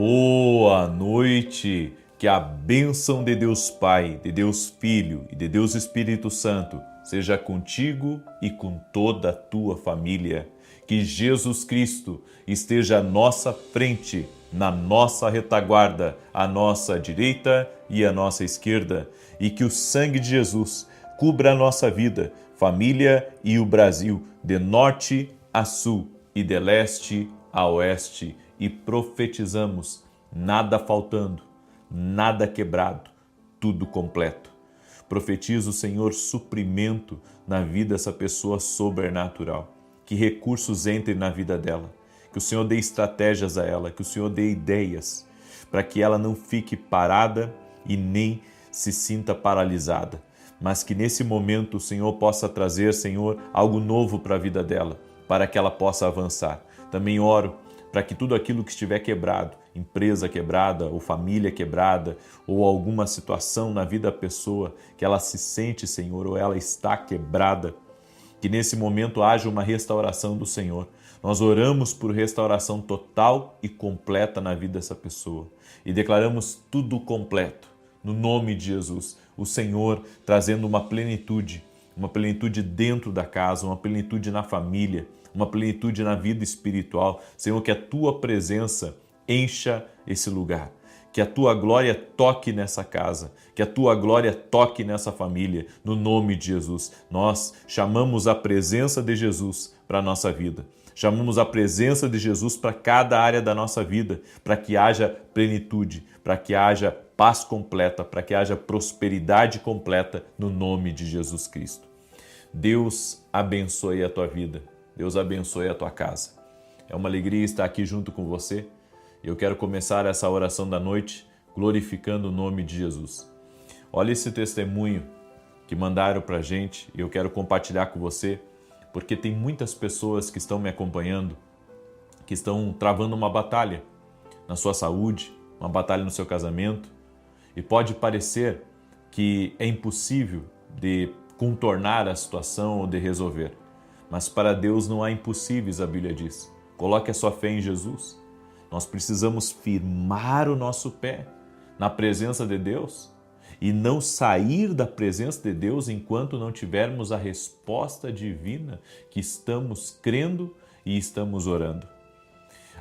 Boa noite, que a bênção de Deus Pai, de Deus Filho e de Deus Espírito Santo seja contigo e com toda a tua família. Que Jesus Cristo esteja à nossa frente, na nossa retaguarda, à nossa direita e à nossa esquerda, e que o sangue de Jesus cubra a nossa vida, família e o Brasil, de norte a sul e de leste a oeste, e profetizamos nada faltando, nada quebrado, tudo completo. Profetizo, Senhor, suprimento na vida dessa pessoa sobrenatural, que recursos entrem na vida dela, que o Senhor dê estratégias a ela, que o Senhor dê ideias, para que ela não fique parada e nem se sinta paralisada, mas que nesse momento o Senhor possa trazer, Senhor, algo novo para a vida dela, para que ela possa avançar. Também oro para que tudo aquilo que estiver quebrado, empresa quebrada, ou família quebrada, ou alguma situação na vida da pessoa, que ela se sente, Senhor, ou ela está quebrada, que nesse momento haja uma restauração do Senhor. Nós oramos por restauração total e completa na vida dessa pessoa e declaramos tudo completo, no nome de Jesus. O Senhor trazendo uma plenitude dentro da casa, uma plenitude na família, uma plenitude na vida espiritual. Senhor, que a Tua presença encha esse lugar, que a Tua glória toque nessa casa, que a Tua glória toque nessa família, no nome de Jesus. Nós chamamos a presença de Jesus para a nossa vida, chamamos a presença de Jesus para cada área da nossa vida, para que haja plenitude, para que haja paz completa, para que haja prosperidade completa, no nome de Jesus Cristo. Deus abençoe a tua vida, Deus abençoe a tua casa. É uma alegria estar aqui junto com você. Eu quero começar essa oração da noite glorificando o nome de Jesus. Olha esse testemunho que mandaram para a gente e eu quero compartilhar com você, porque tem muitas pessoas que estão me acompanhando, que estão travando uma batalha na sua saúde, uma batalha no seu casamento, e pode parecer que é impossível de contornar a situação ou de resolver. Mas para Deus não há impossíveis, a Bíblia diz. Coloque a sua fé em Jesus. Nós precisamos firmar o nosso pé na presença de Deus e não sair da presença de Deus enquanto não tivermos a resposta divina que estamos crendo e estamos orando.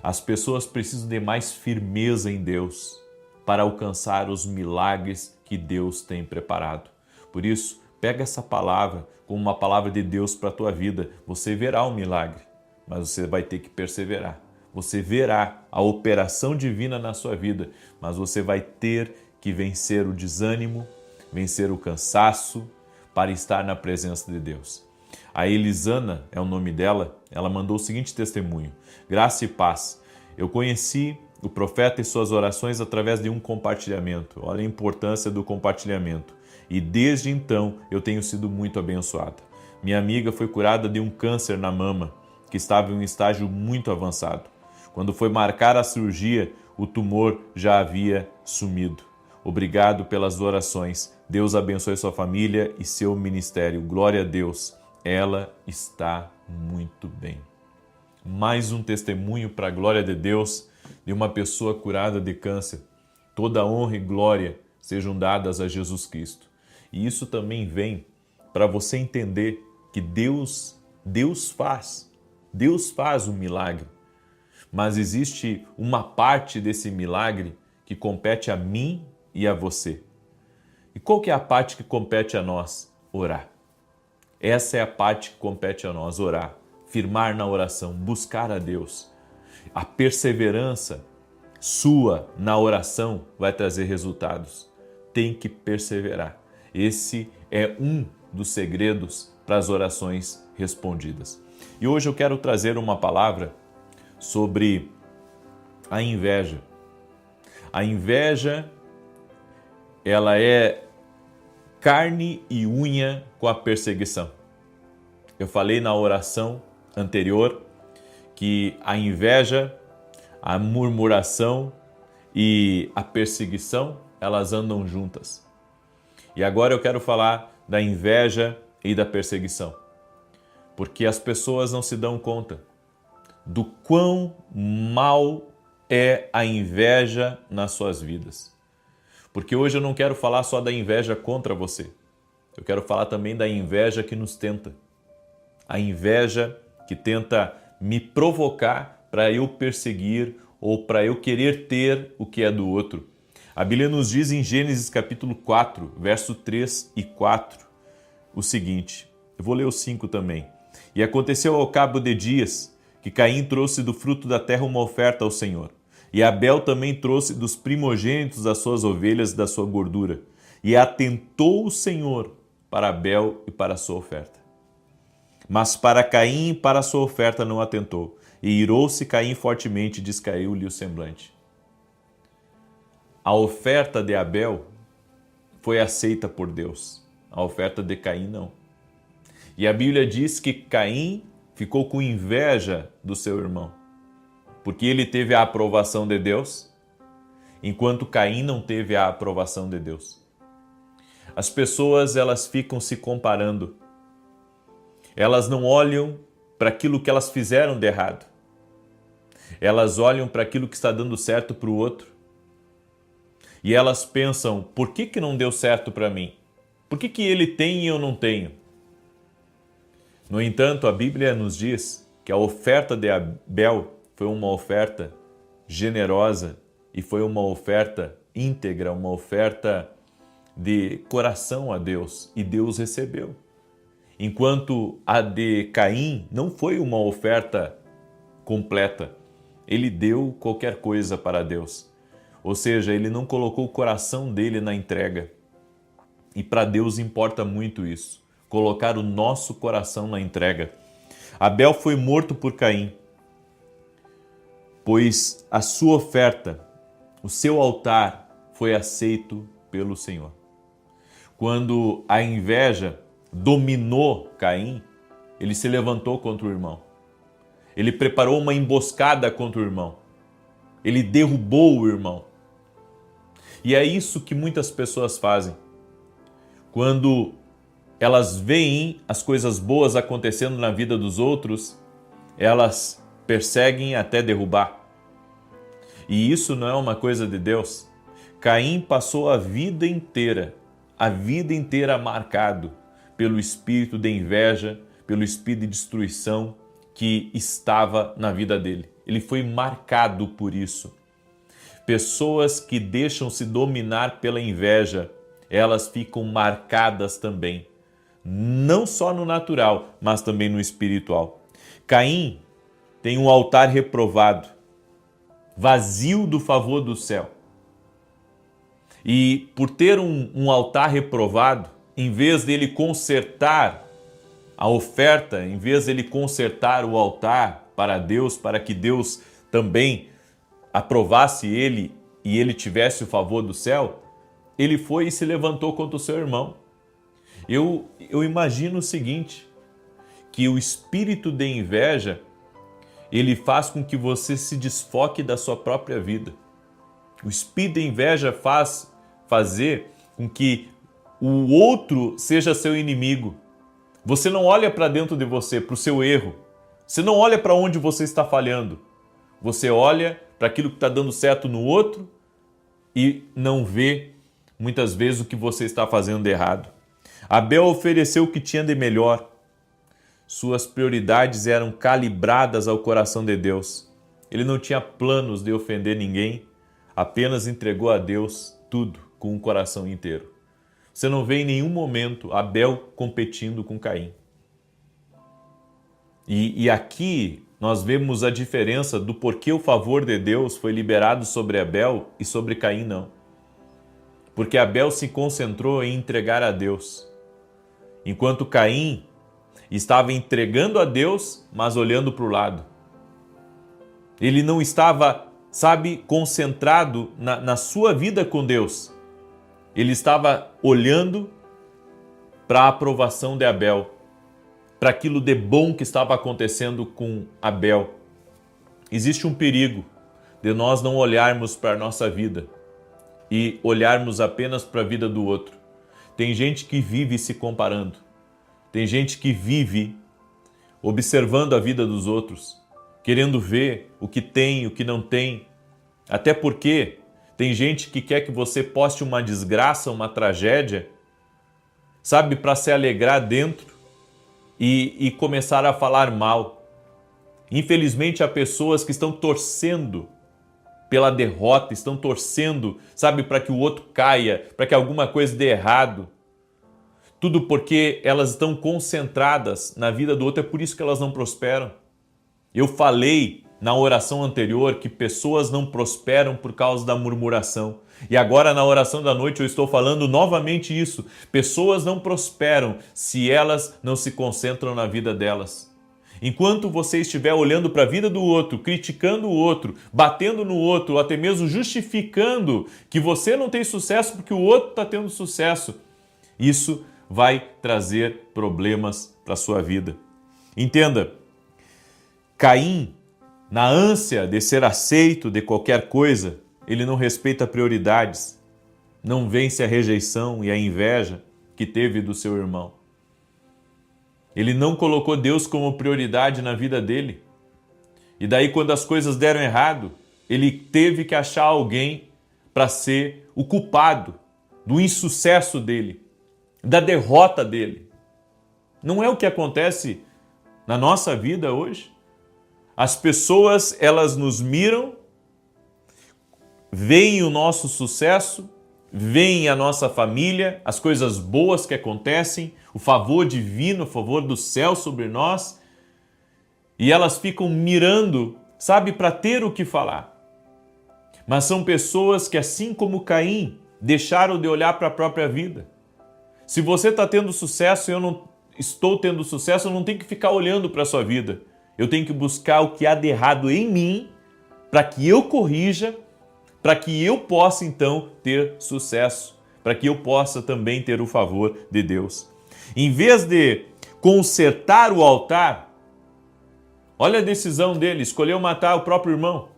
As pessoas precisam de mais firmeza em Deus para alcançar os milagres que Deus tem preparado. Por isso, pega essa palavra como uma palavra de Deus para a tua vida. Você verá um milagre, mas você vai ter que perseverar. Você verá a operação divina na sua vida, mas você vai ter que vencer o desânimo, vencer o cansaço para estar na presença de Deus. A Elisana é o nome dela, ela mandou o seguinte testemunho: graça e paz. Eu conheci o profeta e suas orações através de um compartilhamento. Olha a importância do compartilhamento. E desde então eu tenho sido muito abençoada. Minha amiga foi curada de um câncer na mama, que estava em um estágio muito avançado. Quando foi marcar a cirurgia, o tumor já havia sumido. Obrigado pelas orações. Deus abençoe sua família e seu ministério. Glória a Deus. Ela está muito bem. Mais um testemunho para a glória de Deus de uma pessoa curada de câncer. Toda honra e glória sejam dadas a Jesus Cristo. E isso também vem para você entender que Deus faz um milagre. Mas existe uma parte desse milagre que compete a mim e a você. E qual que é a parte que compete a nós? Orar. Essa é a parte que compete a nós, orar. Firmar na oração, buscar a Deus. A perseverança sua na oração vai trazer resultados. Tem que perseverar. Esse é um dos segredos para as orações respondidas. E hoje eu quero trazer uma palavra sobre a inveja. A inveja, ela é carne e unha com a perseguição. Eu falei na oração anterior que a inveja, a murmuração e a perseguição, elas andam juntas. E agora eu quero falar da inveja e da perseguição, porque as pessoas não se dão conta do quão mal é a inveja nas suas vidas. Porque hoje eu não quero falar só da inveja contra você. Eu quero falar também da inveja que nos tenta. A inveja que tenta me provocar para eu perseguir ou para eu querer ter o que é do outro. A Bíblia nos diz em Gênesis capítulo 4, verso 3 e 4, o seguinte. Eu vou ler o 5 também. E aconteceu ao cabo de dias que Caim trouxe do fruto da terra uma oferta ao Senhor. E Abel também trouxe dos primogênitos das suas ovelhas da sua gordura. E atentou o Senhor para Abel e para a sua oferta. Mas para Caim e para a sua oferta não atentou. E irou-se Caim fortemente e descaiu-lhe o semblante. A oferta de Abel foi aceita por Deus. A oferta de Caim não. E a Bíblia diz que Caim ficou com inveja do seu irmão, porque ele teve a aprovação de Deus, enquanto Caim não teve a aprovação de Deus. As pessoas, elas ficam se comparando. Elas não olham para aquilo que elas fizeram de errado. Elas olham para aquilo que está dando certo para o outro. E elas pensam, por que não deu certo para mim? Por que ele tem e eu não tenho? No entanto, a Bíblia nos diz que a oferta de Abel foi uma oferta generosa e foi uma oferta íntegra, uma oferta de coração a Deus, e Deus recebeu. Enquanto a de Caim não foi uma oferta completa, ele deu qualquer coisa para Deus. Ou seja, ele não colocou o coração dele na entrega. E para Deus importa muito isso, colocar o nosso coração na entrega. Abel foi morto por Caim, pois a sua oferta, o seu altar, foi aceito pelo Senhor. Quando a inveja dominou Caim, ele se levantou contra o irmão. Ele preparou uma emboscada contra o irmão. Ele derrubou o irmão. E é isso que muitas pessoas fazem. Quando elas veem as coisas boas acontecendo na vida dos outros, elas perseguem até derrubar. E isso não é uma coisa de Deus. Caim passou a vida inteira marcado pelo espírito de inveja, pelo espírito de destruição que estava na vida dele. Ele foi marcado por isso. Pessoas que deixam-se dominar pela inveja, elas ficam marcadas também, não só no natural, mas também no espiritual. Caim tem um altar reprovado, vazio do favor do céu. E por ter um altar reprovado, em vez dele consertar a oferta, em vez dele consertar o altar para Deus, para que Deus também aprovasse ele e ele tivesse o favor do céu, ele foi e se levantou contra o seu irmão. Eu imagino o seguinte, que o espírito de inveja, ele faz com que você se desfoque da sua própria vida. O espírito de inveja faz fazer com que o outro seja seu inimigo. Você não olha para dentro de você, para o seu erro. Você não olha para onde você está falhando. Você olha para aquilo que está dando certo no outro e não vê, muitas vezes, o que você está fazendo de errado. Abel ofereceu o que tinha de melhor. Suas prioridades eram calibradas ao coração de Deus. Ele não tinha planos de ofender ninguém, apenas entregou a Deus tudo com o coração inteiro. Você não vê em nenhum momento Abel competindo com Caim. E aqui nós vemos a diferença do porquê o favor de Deus foi liberado sobre Abel e sobre Caim não. Porque Abel se concentrou em entregar a Deus, enquanto Caim estava entregando a Deus, mas olhando para o lado. Ele não estava, concentrado na sua vida com Deus. Ele estava olhando para a aprovação de Abel, para aquilo de bom que estava acontecendo com Abel. Existe um perigo de nós não olharmos para a nossa vida e olharmos apenas para a vida do outro. Tem gente que vive se comparando. Tem gente que vive observando a vida dos outros, querendo ver o que tem, o que não tem, Até porque tem gente que quer que você poste uma desgraça, uma tragédia, sabe, para se alegrar dentro e começar a falar mal. Infelizmente, há pessoas que estão torcendo pela derrota, estão torcendo, sabe, para que o outro caia, para que alguma coisa dê errado. Tudo porque elas estão concentradas na vida do outro, é por isso que elas não prosperam. Eu falei na oração anterior que pessoas não prosperam por causa da murmuração. E agora na oração da noite eu estou falando novamente isso. Pessoas não prosperam se elas não se concentram na vida delas. Enquanto você estiver olhando para a vida do outro, criticando o outro, batendo no outro, ou até mesmo justificando que você não tem sucesso porque o outro está tendo sucesso, isso vai trazer problemas para a sua vida. Entenda, Caim, na ânsia de ser aceito de qualquer coisa, ele não respeita prioridades, não vence a rejeição e a inveja que teve do seu irmão. Ele não colocou Deus como prioridade na vida dele. E daí, quando as coisas deram errado, ele teve que achar alguém para ser o culpado do insucesso dele, da derrota dele. Não é o que acontece na nossa vida hoje? As pessoas, elas nos miram, veem o nosso sucesso, veem a nossa família, as coisas boas que acontecem, o favor divino, o favor do céu sobre nós, e elas ficam mirando, sabe, para ter o que falar. Mas são pessoas que, assim como Caim, deixaram de olhar para a própria vida. Se você está tendo sucesso e eu não estou tendo sucesso, eu não tenho que ficar olhando para a sua vida. Eu tenho que buscar o que há de errado em mim para que eu corrija, para que eu possa então ter sucesso, para que eu possa também ter o favor de Deus. Em vez de consertar o altar, olha a decisão dele, escolheu matar o próprio irmão.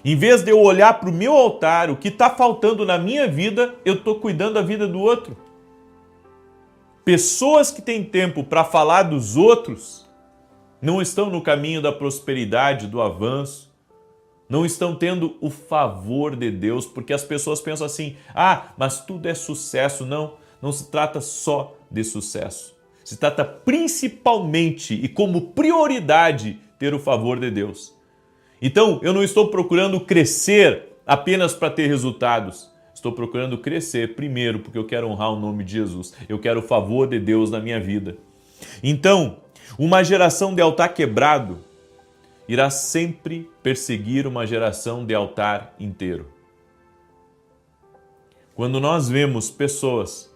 Em vez de eu olhar para o meu altar, o que está faltando na minha vida, eu estou cuidando da vida do outro. Pessoas que têm tempo para falar dos outros não estão no caminho da prosperidade, do avanço, não estão tendo o favor de Deus, porque as pessoas pensam assim, mas tudo é sucesso. Não, não se trata só de sucesso. Se trata principalmente e como prioridade ter o favor de Deus. Então, eu não estou procurando crescer apenas para ter resultados. Estou procurando crescer primeiro porque eu quero honrar o nome de Jesus. Eu quero o favor de Deus na minha vida. Então, uma geração de altar quebrado irá sempre perseguir uma geração de altar inteiro. Quando nós vemos pessoas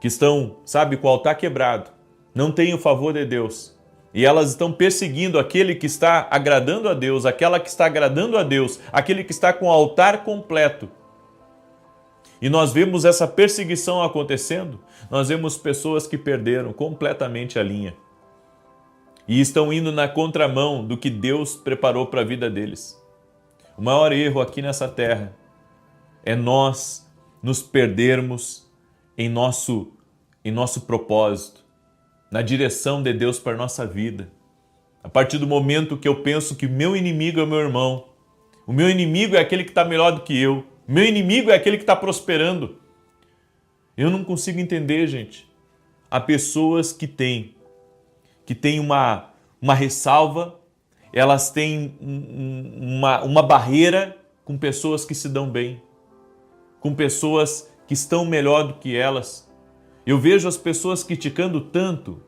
que estão, com o altar quebrado, não têm o favor de Deus, e elas estão perseguindo aquele que está agradando a Deus, aquela que está agradando a Deus, aquele que está com o altar completo, e nós vemos essa perseguição acontecendo, nós vemos pessoas que perderam completamente a linha e estão indo na contramão do que Deus preparou para a vida deles. O maior erro aqui nessa terra é nós nos perdermos em nosso propósito, na direção de Deus para a nossa vida. A partir do momento que eu penso que meu inimigo é o meu irmão, o meu inimigo é aquele que está melhor do que eu, meu inimigo é aquele que está prosperando. Eu não consigo entender, gente. Há pessoas que têm uma ressalva, elas têm uma barreira com pessoas que se dão bem, com pessoas que estão melhor do que elas. Eu vejo as pessoas criticando tanto,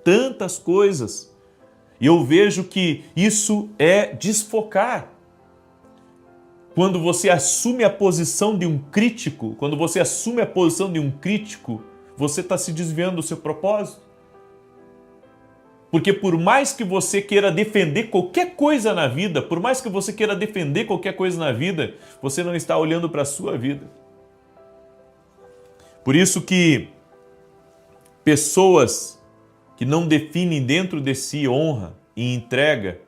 tantas coisas. E eu vejo que isso é desfocar. Quando você assume a posição de um crítico, você está se desviando do seu propósito. Porque por mais que você queira defender qualquer coisa na vida, você não está olhando para a sua vida. Por isso que pessoas que não definem dentro de si honra e entrega,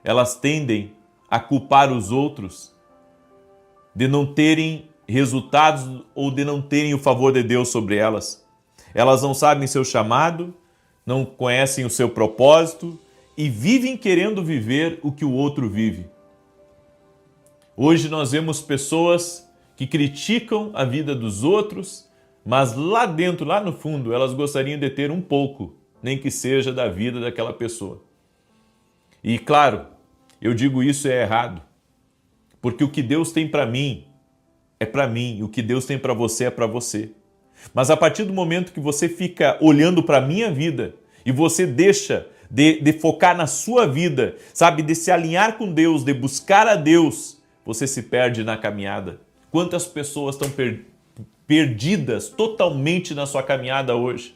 elas tendem a culpar os outros de não terem resultados ou de não terem o favor de Deus sobre elas. Elas não sabem seu chamado, não conhecem o seu propósito e vivem querendo viver o que o outro vive. Hoje nós vemos pessoas que criticam a vida dos outros, mas lá dentro, lá no fundo, elas gostariam de ter um pouco, nem que seja da vida daquela pessoa. E claro, eu digo isso é errado, porque o que Deus tem para mim é para mim, o que Deus tem para você é para você. Mas a partir do momento que você fica olhando para a minha vida e você deixa de focar na sua vida, sabe, de se alinhar com Deus, de buscar a Deus, você se perde na caminhada. Quantas pessoas estão perdidas totalmente na sua caminhada hoje?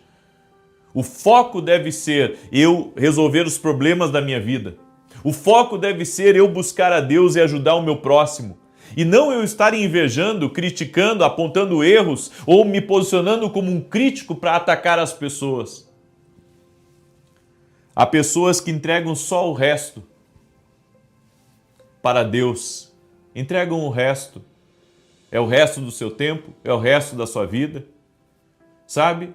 O foco deve ser eu resolver os problemas da minha vida. O foco deve ser eu buscar a Deus e ajudar o meu próximo. E não eu estar invejando, criticando, apontando erros ou me posicionando como um crítico para atacar as pessoas. Há pessoas que entregam só o resto para Deus. Entregam o resto. É o resto do seu tempo, é o resto da sua vida, sabe?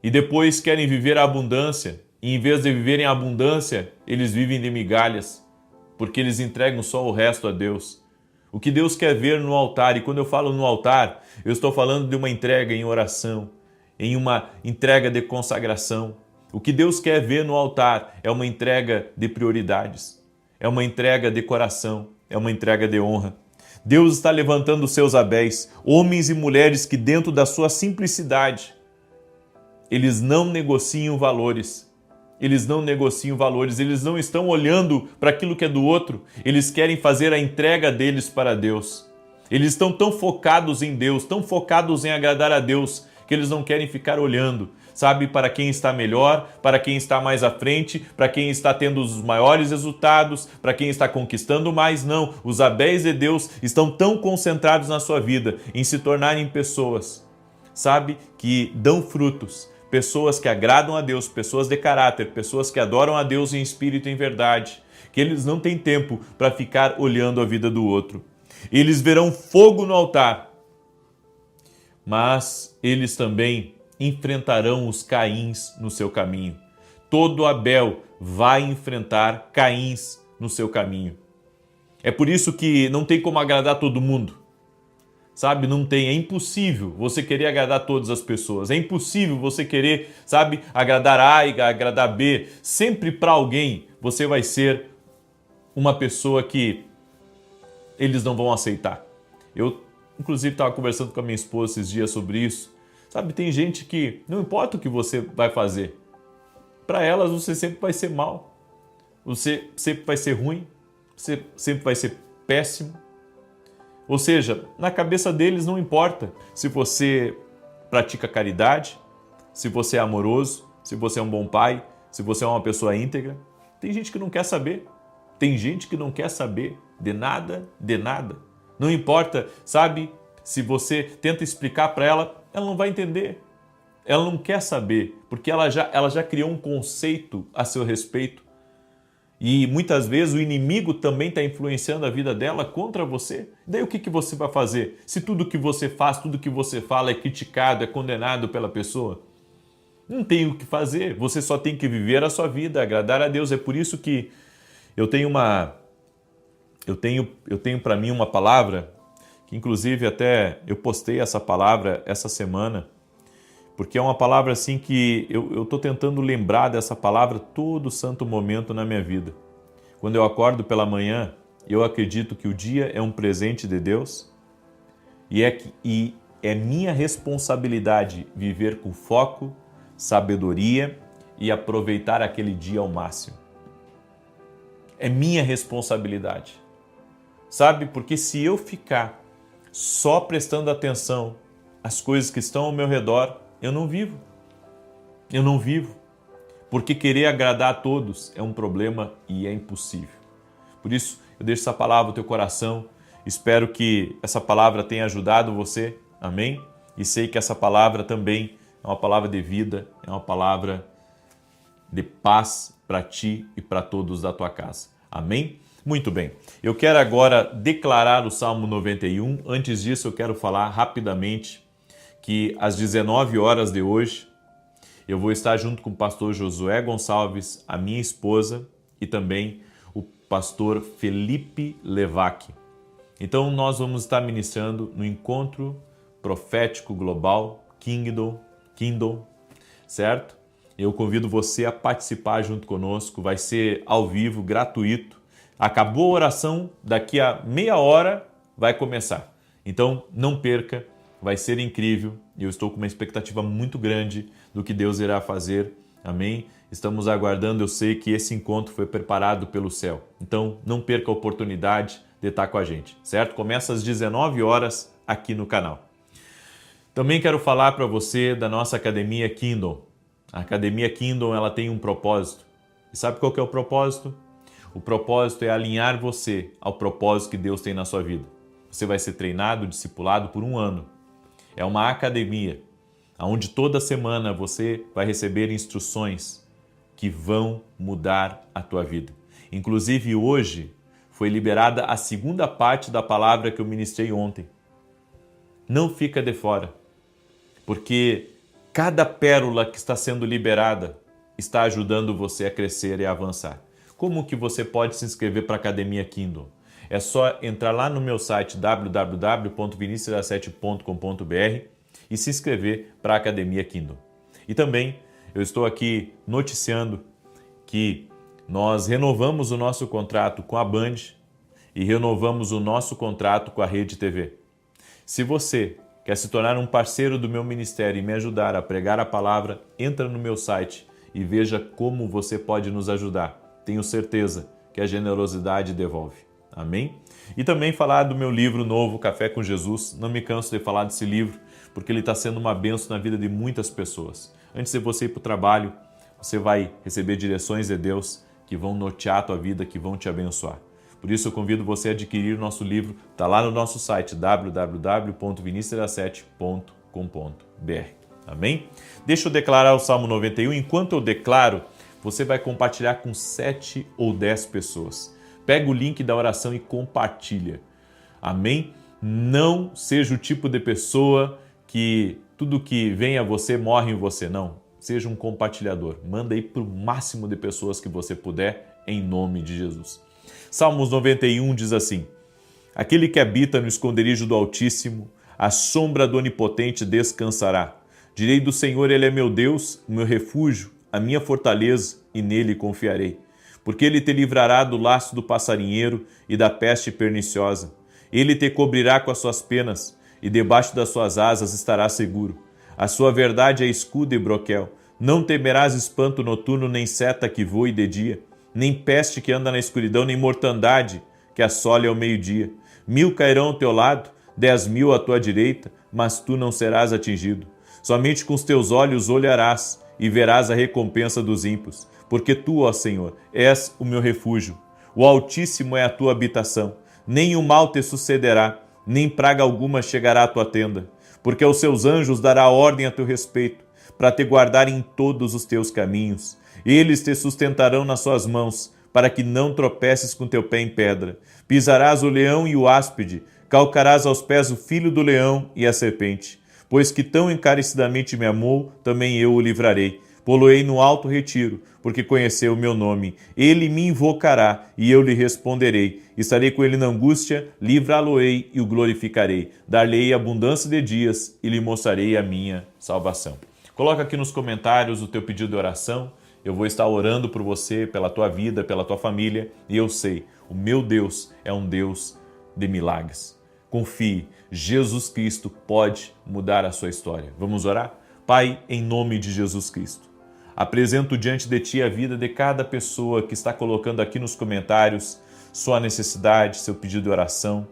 E depois querem viver a abundância. E em vez de viverem a abundância, eles vivem de migalhas, porque eles entregam só o resto a Deus. O que Deus quer ver no altar, e quando eu falo no altar, eu estou falando de uma entrega em oração, em uma entrega de consagração. O que Deus quer ver no altar é uma entrega de prioridades, é uma entrega de coração, é uma entrega de honra. Deus está levantando os seus Abéis, homens e mulheres que dentro da sua simplicidade, eles não negociam valores. Eles não negociam valores, eles não estão olhando para aquilo que é do outro, eles querem fazer a entrega deles para Deus. Eles estão tão focados em Deus, tão focados em agradar a Deus, que eles não querem ficar olhando, sabe, para quem está melhor, para quem está mais à frente, para quem está tendo os maiores resultados, para quem está conquistando mais. Não, os Abéis de Deus estão tão concentrados na sua vida, em se tornarem pessoas, sabe, que dão frutos. Pessoas que agradam a Deus, pessoas de caráter, pessoas que adoram a Deus em espírito e em verdade, que eles não têm tempo para ficar olhando a vida do outro. Eles verão fogo no altar, mas eles também enfrentarão os Caíns no seu caminho. Todo Abel vai enfrentar Caíns no seu caminho. É por isso que não tem como agradar todo mundo. Sabe, não tem, é impossível você querer agradar todas as pessoas, é impossível você querer, sabe, agradar A e agradar B. Sempre para alguém você vai ser uma pessoa que eles não vão aceitar. Eu, inclusive, estava conversando com a minha esposa esses dias sobre isso. Sabe, tem gente que não importa o que você vai fazer, para elas você sempre vai ser mal, você sempre vai ser ruim, você sempre vai ser péssimo. Ou seja, na cabeça deles não importa se você pratica caridade, se você é amoroso, se você é um bom pai, se você é uma pessoa íntegra. Tem gente que não quer saber. Tem gente que não quer saber de nada, de nada. Não importa, sabe, se você tenta explicar para ela, ela não vai entender. Ela não quer saber, porque ela já criou um conceito a seu respeito. E muitas vezes o inimigo também está influenciando a vida dela contra você. Daí o que você vai fazer? Se tudo que você faz, tudo que você fala é criticado, é condenado pela pessoa? Não tem o que fazer. Você só tem que viver a sua vida, agradar a Deus. É por isso que eu tenho para mim uma palavra, que inclusive até eu postei essa palavra essa semana, porque é uma palavra assim que eu estou tentando lembrar dessa palavra todo santo momento na minha vida. Quando eu acordo pela manhã, eu acredito que o dia é um presente de Deus e é minha responsabilidade viver com foco, sabedoria e aproveitar aquele dia ao máximo. É minha responsabilidade. Sabe, porque se eu ficar só prestando atenção às coisas que estão ao meu redor, eu não vivo. Eu não vivo. Porque querer agradar a todos é um problema e é impossível. Por isso, eu deixo essa palavra no teu coração. Espero que essa palavra tenha ajudado você. Amém? E sei que essa palavra também é uma palavra de vida, é uma palavra de paz para ti e para todos da tua casa. Amém? Muito bem. Eu quero agora declarar o Salmo 91. Antes disso, eu quero falar rapidamente que às 19 horas de hoje Eu vou estar junto com o pastor Josué Gonçalves, a minha esposa, e também o pastor Felipe Levac. Então nós vamos estar ministrando no Encontro Profético Global Kingdom, certo? Eu convido você a participar junto conosco, vai ser ao vivo, gratuito. Acabou a oração, daqui a meia hora vai começar. Então não perca, vai ser incrível. Eu estou com uma expectativa muito grande do que Deus irá fazer. Amém? Estamos aguardando, eu sei que esse encontro foi preparado pelo céu. Então não perca a oportunidade de estar com a gente, certo? Começa às 19 horas aqui no canal. Também quero falar para você da nossa Academia Kingdom. A Academia Kingdom, ela tem um propósito. E sabe qual que é o propósito? O propósito é alinhar você ao propósito que Deus tem na sua vida. Você vai ser treinado, discipulado por 1 ano. É uma academia, onde toda semana você vai receber instruções que vão mudar a tua vida. Inclusive hoje foi liberada a segunda parte da palavra que eu ministrei ontem. Não fica de fora, porque cada pérola que está sendo liberada está ajudando você a crescer e a avançar. Como que você pode se inscrever para a Academia Kingdom? É só entrar lá no meu site www.vinicius17.com.br e se inscrever para a Academia Kingdom. E também eu estou aqui noticiando que nós renovamos o nosso contrato com a Band e renovamos o nosso contrato com a Rede TV. Se você quer se tornar um parceiro do meu ministério e me ajudar a pregar a palavra, entra no meu site e veja como você pode nos ajudar. Tenho certeza que a generosidade devolve. Amém? E também falar do meu livro novo, Café com Jesus. Não me canso de falar desse livro, porque ele está sendo uma bênção na vida de muitas pessoas. Antes de você ir para o trabalho, você vai receber direções de Deus que vão nortear a tua vida, que vão te abençoar. Por isso eu convido você a adquirir o nosso livro. Está lá no nosso site, www.vinicius17.com.br. Amém? Deixa eu declarar o Salmo 91. Enquanto eu declaro, você vai compartilhar com 7 ou 10 pessoas. Pega o link da oração e compartilha. Amém? Não seja o tipo de pessoa que tudo que vem a você morre em você. Não. Seja um compartilhador. Manda aí para o máximo de pessoas que você puder, em nome de Jesus. Salmos 91 diz assim: Aquele que habita no esconderijo do Altíssimo, à sombra do Onipotente descansará. Direi do Senhor, Ele é meu Deus, o meu refúgio, a minha fortaleza, e nele confiarei. Porque Ele te livrará do laço do passarinheiro e da peste perniciosa. Ele te cobrirá com as suas penas, e debaixo das suas asas estarás seguro. A sua verdade é escudo e broquel. Não temerás espanto noturno, nem seta que voe de dia, nem peste que anda na escuridão, nem mortandade que assole ao meio-dia. 1000 cairão ao teu lado, 10.000 à tua direita, mas tu não serás atingido. Somente com os teus olhos olharás e verás a recompensa dos ímpios. Porque tu, ó Senhor, és o meu refúgio. O Altíssimo é a tua habitação. Nem o mal te sucederá, nem praga alguma chegará à tua tenda. Porque aos seus anjos dará ordem a teu respeito, para te guardar em todos os teus caminhos. Eles te sustentarão nas suas mãos, para que não tropeces com teu pé em pedra. Pisarás o leão e o áspide, calcarás aos pés o filho do leão e a serpente. Pois que tão encarecidamente me amou, também eu o livrarei. Pô-lo-ei no alto retiro, porque conheceu o meu nome. Ele me invocará, e eu lhe responderei. Estarei com ele na angústia, livrá-lo-ei e o glorificarei. Dar-lhe-ei abundância de dias, e lhe mostrarei a minha salvação. Coloca aqui nos comentários o teu pedido de oração. Eu vou estar orando por você, pela tua vida, pela tua família. E eu sei, o meu Deus é um Deus de milagres. Confie, Jesus Cristo pode mudar a sua história. Vamos orar? Pai, em nome de Jesus Cristo, apresento diante de Ti a vida de cada pessoa que está colocando aqui nos comentários sua necessidade, seu pedido de oração,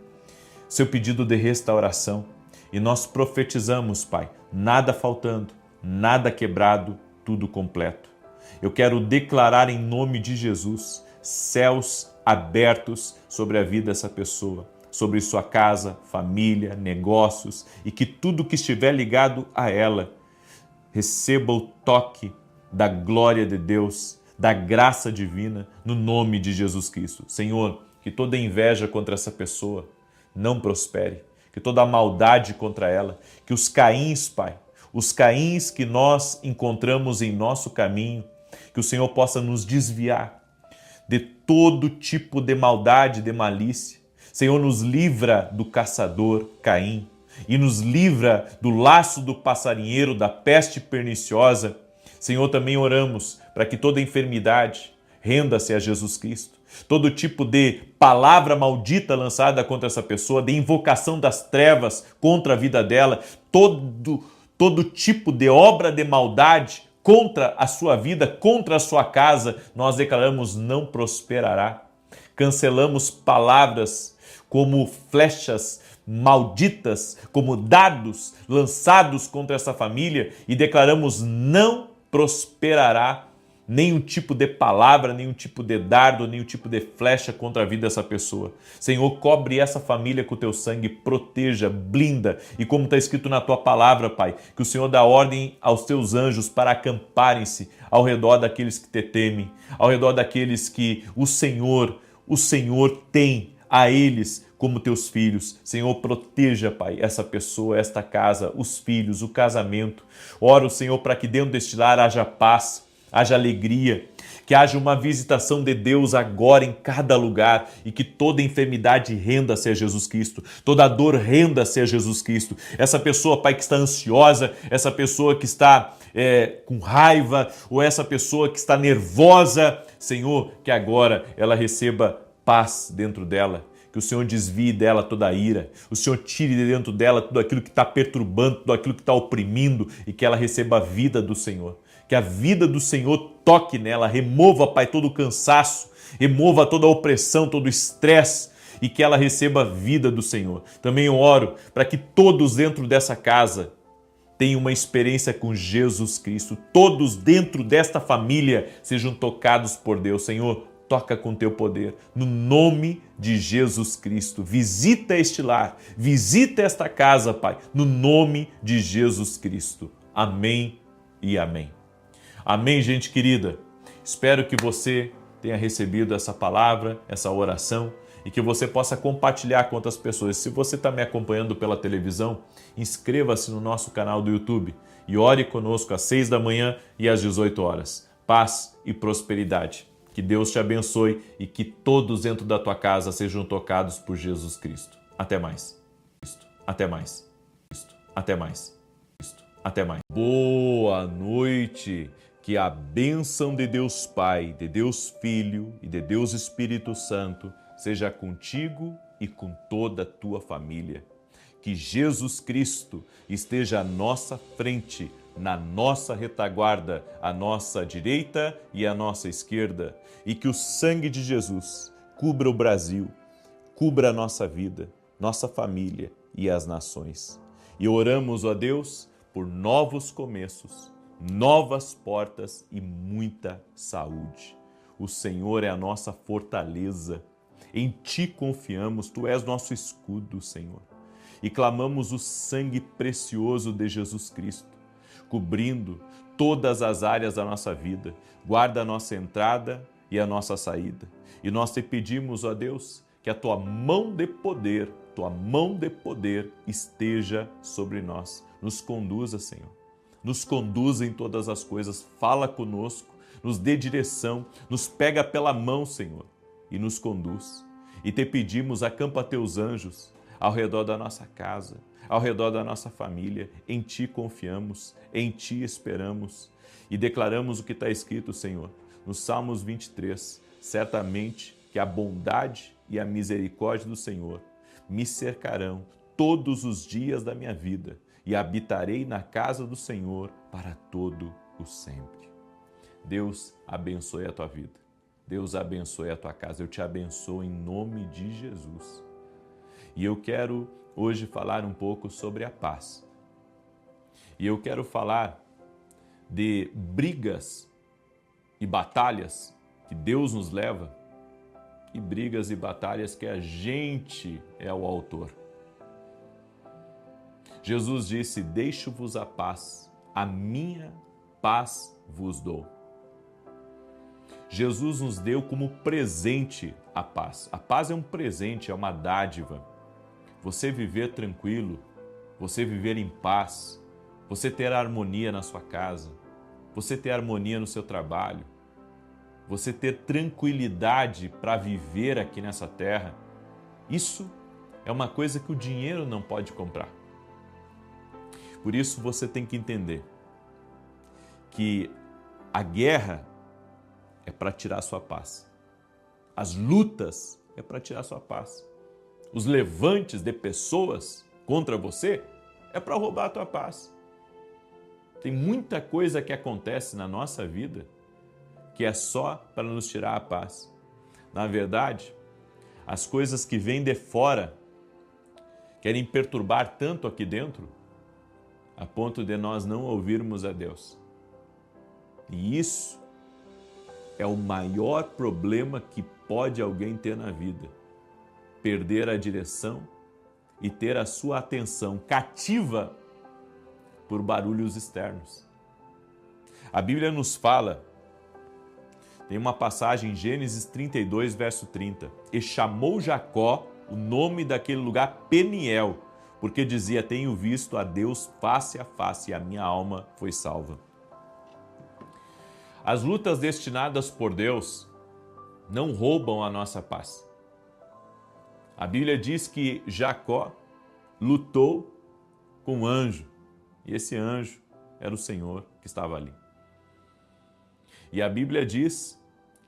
seu pedido de restauração. E nós profetizamos, Pai, nada faltando, nada quebrado, tudo completo. Eu quero declarar em nome de Jesus céus abertos sobre a vida dessa pessoa, sobre sua casa, família, negócios, e que tudo que estiver ligado a ela receba o toque da glória de Deus, da graça divina, no nome de Jesus Cristo. Senhor, que toda inveja contra essa pessoa não prospere, que toda maldade contra ela, que os Caíns, Pai, os Caíns que nós encontramos em nosso caminho, que o Senhor possa nos desviar de todo tipo de maldade, de malícia. Senhor, nos livra do caçador Caim e nos livra do laço do passarinheiro, da peste perniciosa. Senhor, também oramos para que toda enfermidade renda-se a Jesus Cristo. Todo tipo de palavra maldita lançada contra essa pessoa, de invocação das trevas contra a vida dela, todo tipo de obra de maldade contra a sua vida, contra a sua casa, nós declaramos não prosperará. Cancelamos palavras como flechas malditas, como dardos lançados contra essa família e declaramos não prosperará nenhum tipo de palavra, nenhum tipo de dardo, nenhum tipo de flecha contra a vida dessa pessoa. Senhor, cobre essa família com o teu sangue, proteja, blinda. E como está escrito na tua palavra, Pai, que o Senhor dá ordem aos teus anjos para acamparem-se ao redor daqueles que te temem, ao redor daqueles que o Senhor tem a eles como teus filhos. Senhor, proteja, Pai, essa pessoa, esta casa, os filhos, o casamento. Oro, Senhor, para que dentro deste lar haja paz, haja alegria, que haja uma visitação de Deus agora em cada lugar e que toda enfermidade renda-se a Jesus Cristo, toda dor renda-se a Jesus Cristo. Essa pessoa, Pai, que está ansiosa, essa pessoa que está com raiva ou essa pessoa que está nervosa, Senhor, que agora ela receba paz dentro dela. Que o Senhor desvie dela toda a ira, o Senhor tire de dentro dela tudo aquilo que está perturbando, tudo aquilo que está oprimindo e que ela receba a vida do Senhor. Que a vida do Senhor toque nela, remova, Pai, todo o cansaço, remova toda a opressão, todo o estresse e que ela receba a vida do Senhor. Também eu oro para que todos dentro dessa casa tenham uma experiência com Jesus Cristo, todos dentro desta família sejam tocados por Deus. Senhor, toca com teu poder, no nome de Jesus Cristo. Visita este lar, visita esta casa, Pai, no nome de Jesus Cristo. Amém e amém. Amém, gente querida. Espero que você tenha recebido essa palavra, essa oração e que você possa compartilhar com outras pessoas. Se você está me acompanhando pela televisão, inscreva-se no nosso canal do YouTube e ore conosco às 6 da manhã e às 18 horas. Paz e prosperidade. Que Deus te abençoe e que todos dentro da tua casa sejam tocados por Jesus Cristo. Até mais. Até mais. Até mais. Até mais. Boa noite. Que a bênção de Deus Pai, de Deus Filho e de Deus Espírito Santo seja contigo e com toda a tua família. Que Jesus Cristo esteja à nossa frente, na nossa retaguarda, à nossa direita e à nossa esquerda, e que o sangue de Jesus cubra o Brasil, cubra a nossa vida, nossa família e as nações. E oramos, ó Deus, por novos começos, novas portas e muita saúde. O Senhor é a nossa fortaleza. Em Ti confiamos, Tu és nosso escudo, Senhor. E clamamos o sangue precioso de Jesus Cristo, cobrindo todas as áreas da nossa vida. Guarda a nossa entrada e a nossa saída. E nós te pedimos, ó Deus, que a Tua mão de poder, esteja sobre nós. Nos conduza, Senhor. Nos conduza em todas as coisas, fala conosco, nos dê direção, nos pega pela mão, Senhor, e nos conduz. E te pedimos, acampa teus anjos ao redor da nossa casa, ao redor da nossa família. Em Ti confiamos, em Ti esperamos e declaramos o que está escrito, Senhor, nos Salmos 23. Certamente que a bondade e a misericórdia do Senhor me cercarão todos os dias da minha vida e habitarei na casa do Senhor para todo o sempre. Deus abençoe a tua vida. Deus abençoe a tua casa. Eu te abençoo em nome de Jesus. E eu quero hoje falar um pouco sobre a paz. E eu quero falar de brigas e batalhas que Deus nos leva e brigas e batalhas que a gente é o autor. Jesus disse, deixo-vos a paz, a minha paz vos dou. Jesus nos deu como presente a paz. A paz é um presente, é uma dádiva. Você viver tranquilo, você viver em paz, você ter harmonia na sua casa, você ter harmonia no seu trabalho, você ter tranquilidade para viver aqui nessa terra, isso é uma coisa que o dinheiro não pode comprar. Por isso você tem que entender que a guerra é para tirar a sua paz. As lutas é para tirar a sua paz. Os levantes de pessoas contra você é para roubar a tua paz. Tem muita coisa que acontece na nossa vida que é só para nos tirar a paz. Na verdade, as coisas que vêm de fora querem perturbar tanto aqui dentro a ponto de nós não ouvirmos a Deus. E isso é o maior problema que pode alguém ter na vida. Perder a direção e ter a sua atenção cativa por barulhos externos. A Bíblia nos fala, tem uma passagem em Gênesis 32, verso 30. E chamou Jacó o nome daquele lugar Peniel, porque dizia, tenho visto a Deus face a face e a minha alma foi salva. As lutas destinadas por Deus não roubam a nossa paz. A Bíblia diz que Jacó lutou com um anjo, e esse anjo era o Senhor que estava ali. E a Bíblia diz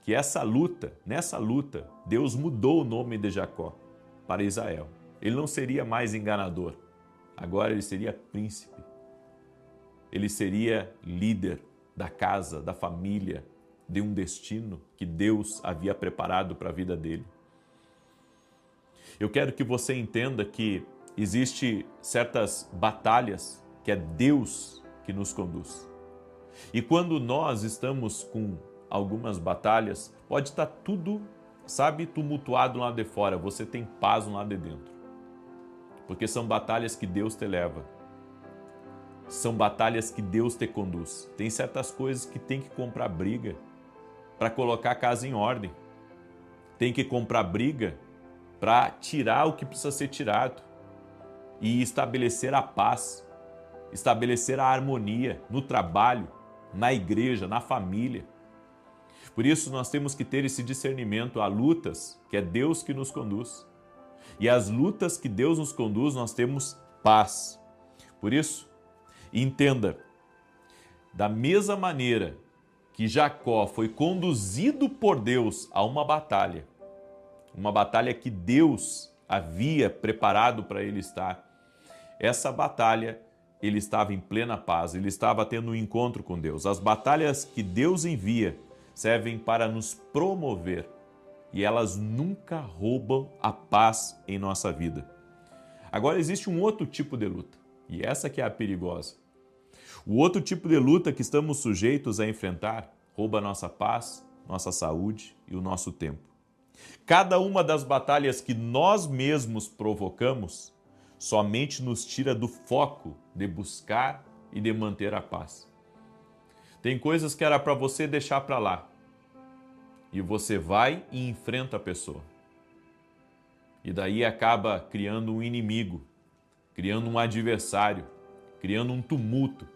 que nessa luta, Deus mudou o nome de Jacó para Israel. Ele não seria mais enganador, agora ele seria príncipe. Ele seria líder da casa, da família, de um destino que Deus havia preparado para a vida dele. Eu quero que você entenda que existe certas batalhas que é Deus que nos conduz. E quando nós estamos com algumas batalhas, pode estar tudo, tumultuado lá de fora, você tem paz lá de dentro. Porque são batalhas que Deus te leva. São batalhas que Deus te conduz. Tem certas coisas que tem que comprar briga para colocar a casa em ordem. Tem que comprar briga para tirar o que precisa ser tirado e estabelecer a paz, estabelecer a harmonia no trabalho, na igreja, na família. Por isso nós temos que ter esse discernimento. Há lutas que é Deus que nos conduz. E as lutas que Deus nos conduz, nós temos paz. Por isso, entenda, da mesma maneira que Jacó foi conduzido por Deus a uma batalha que Deus havia preparado para ele estar, essa batalha ele estava em plena paz, ele estava tendo um encontro com Deus. As batalhas que Deus envia servem para nos promover e elas nunca roubam a paz em nossa vida. Agora existe um outro tipo de luta e essa que é a perigosa. O outro tipo de luta que estamos sujeitos a enfrentar rouba a nossa paz, nossa saúde e o nosso tempo. Cada uma das batalhas que nós mesmos provocamos somente nos tira do foco de buscar e de manter a paz. Tem coisas que era para você deixar para lá e você vai e enfrenta a pessoa. E daí acaba criando um inimigo, criando um adversário, criando um tumulto.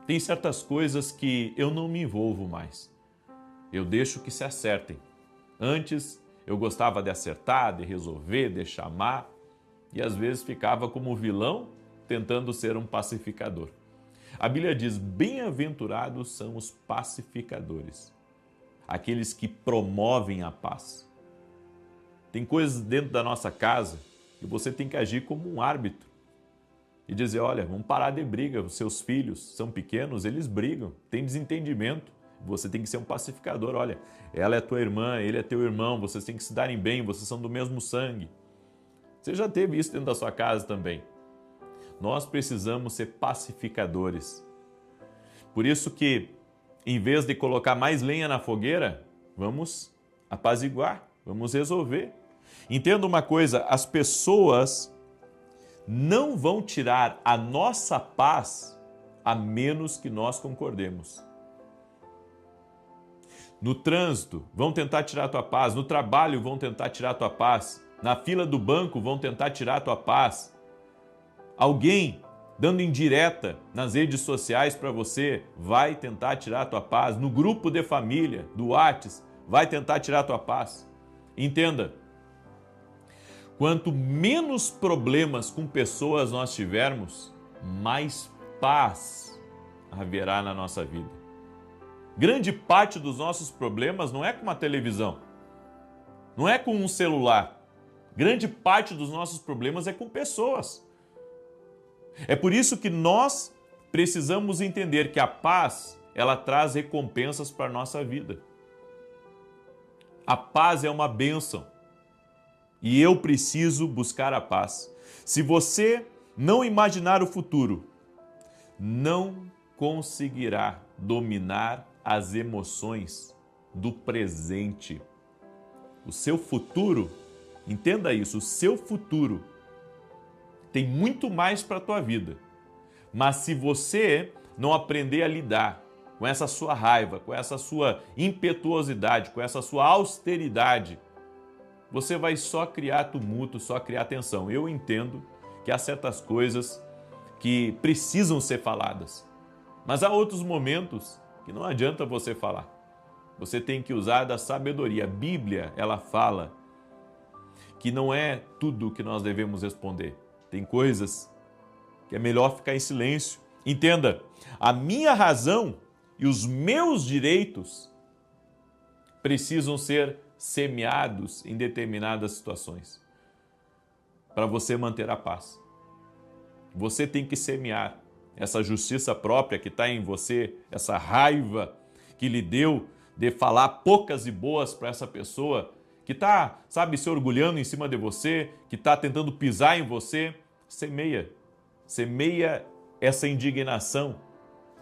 Tem certas coisas que eu não me envolvo mais. Eu deixo que se acertem. Antes eu gostava de acertar, de resolver, de chamar, e às vezes ficava como vilão tentando ser um pacificador. A Bíblia diz, bem-aventurados são os pacificadores, aqueles que promovem a paz. Tem coisas dentro da nossa casa que você tem que agir como um árbitro e dizer, olha, vamos parar de briga, os seus filhos são pequenos, eles brigam, tem desentendimento, você tem que ser um pacificador, olha, ela é tua irmã, ele é teu irmão, vocês têm que se darem bem, vocês são do mesmo sangue. Você já teve isso dentro da sua casa também. Nós precisamos ser pacificadores. Por isso que, em vez de colocar mais lenha na fogueira, vamos apaziguar, vamos resolver. Entenda uma coisa, as pessoas não vão tirar a nossa paz a menos que nós concordemos. No trânsito, vão tentar tirar a tua paz. No trabalho, vão tentar tirar a tua paz. Na fila do banco, vão tentar tirar a tua paz. Alguém dando indireta nas redes sociais para você, vai tentar tirar a tua paz. No grupo de família, do WhatsApp, vai tentar tirar a tua paz. Entenda, quanto menos problemas com pessoas nós tivermos, mais paz haverá na nossa vida. Grande parte dos nossos problemas não é com uma televisão, não é com um celular. Grande parte dos nossos problemas é com pessoas. É por isso que nós precisamos entender que a paz, ela traz recompensas para a nossa vida. A paz é uma bênção. E eu preciso buscar a paz. Se você não imaginar o futuro, não conseguirá dominar as emoções do presente. O seu futuro, entenda isso, o seu futuro tem muito mais para a tua vida. Mas se você não aprender a lidar com essa sua raiva, com essa sua impetuosidade, com essa sua austeridade, você vai só criar tumulto, só criar tensão. Eu entendo que há certas coisas que precisam ser faladas, mas há outros momentos que não adianta você falar. Você tem que usar da sabedoria. A Bíblia, ela fala que não é tudo que nós devemos responder. Tem coisas que é melhor ficar em silêncio. Entenda, a minha razão e os meus direitos precisam ser semeados em determinadas situações para você manter a paz. Você tem que semear essa justiça própria que está em você, essa raiva que lhe deu de falar poucas e boas para essa pessoa que está, sabe, se orgulhando em cima de você, que está tentando pisar em você. Semeia essa indignação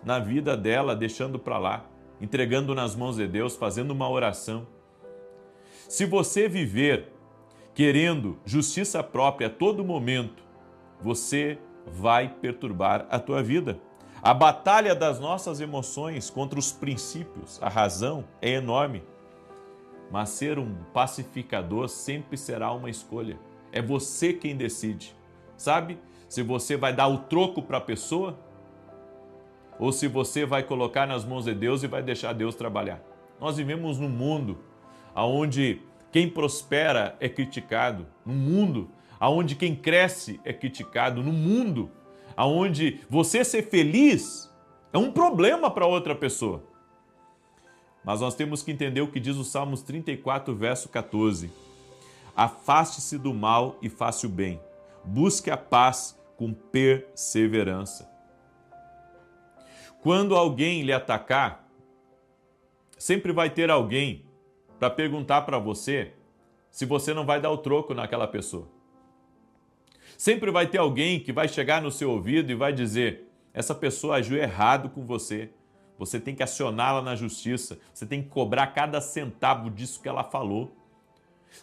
na vida dela, deixando para lá, entregando nas mãos de Deus, fazendo uma oração. Se você viver querendo justiça própria a todo momento, você vai perturbar a tua vida. A batalha das nossas emoções contra os princípios, a razão, é enorme. Mas ser um pacificador sempre será uma escolha. É você quem decide. Sabe? Se você vai dar o troco para a pessoa ou se você vai colocar nas mãos de Deus e vai deixar Deus trabalhar. Nós vivemos num mundo onde quem prospera é criticado, num mundo onde quem cresce é criticado, num mundo onde você ser feliz é um problema para outra pessoa. Mas nós temos que entender o que diz o Salmos 34, verso 14. Afaste-se do mal e faça o bem. Busque a paz com perseverança. Quando alguém lhe atacar, sempre vai ter alguém para perguntar para você se você não vai dar o troco naquela pessoa. Sempre vai ter alguém que vai chegar no seu ouvido e vai dizer: essa pessoa agiu errado com você. Você tem que acioná-la na justiça. Você tem que cobrar cada centavo disso que ela falou.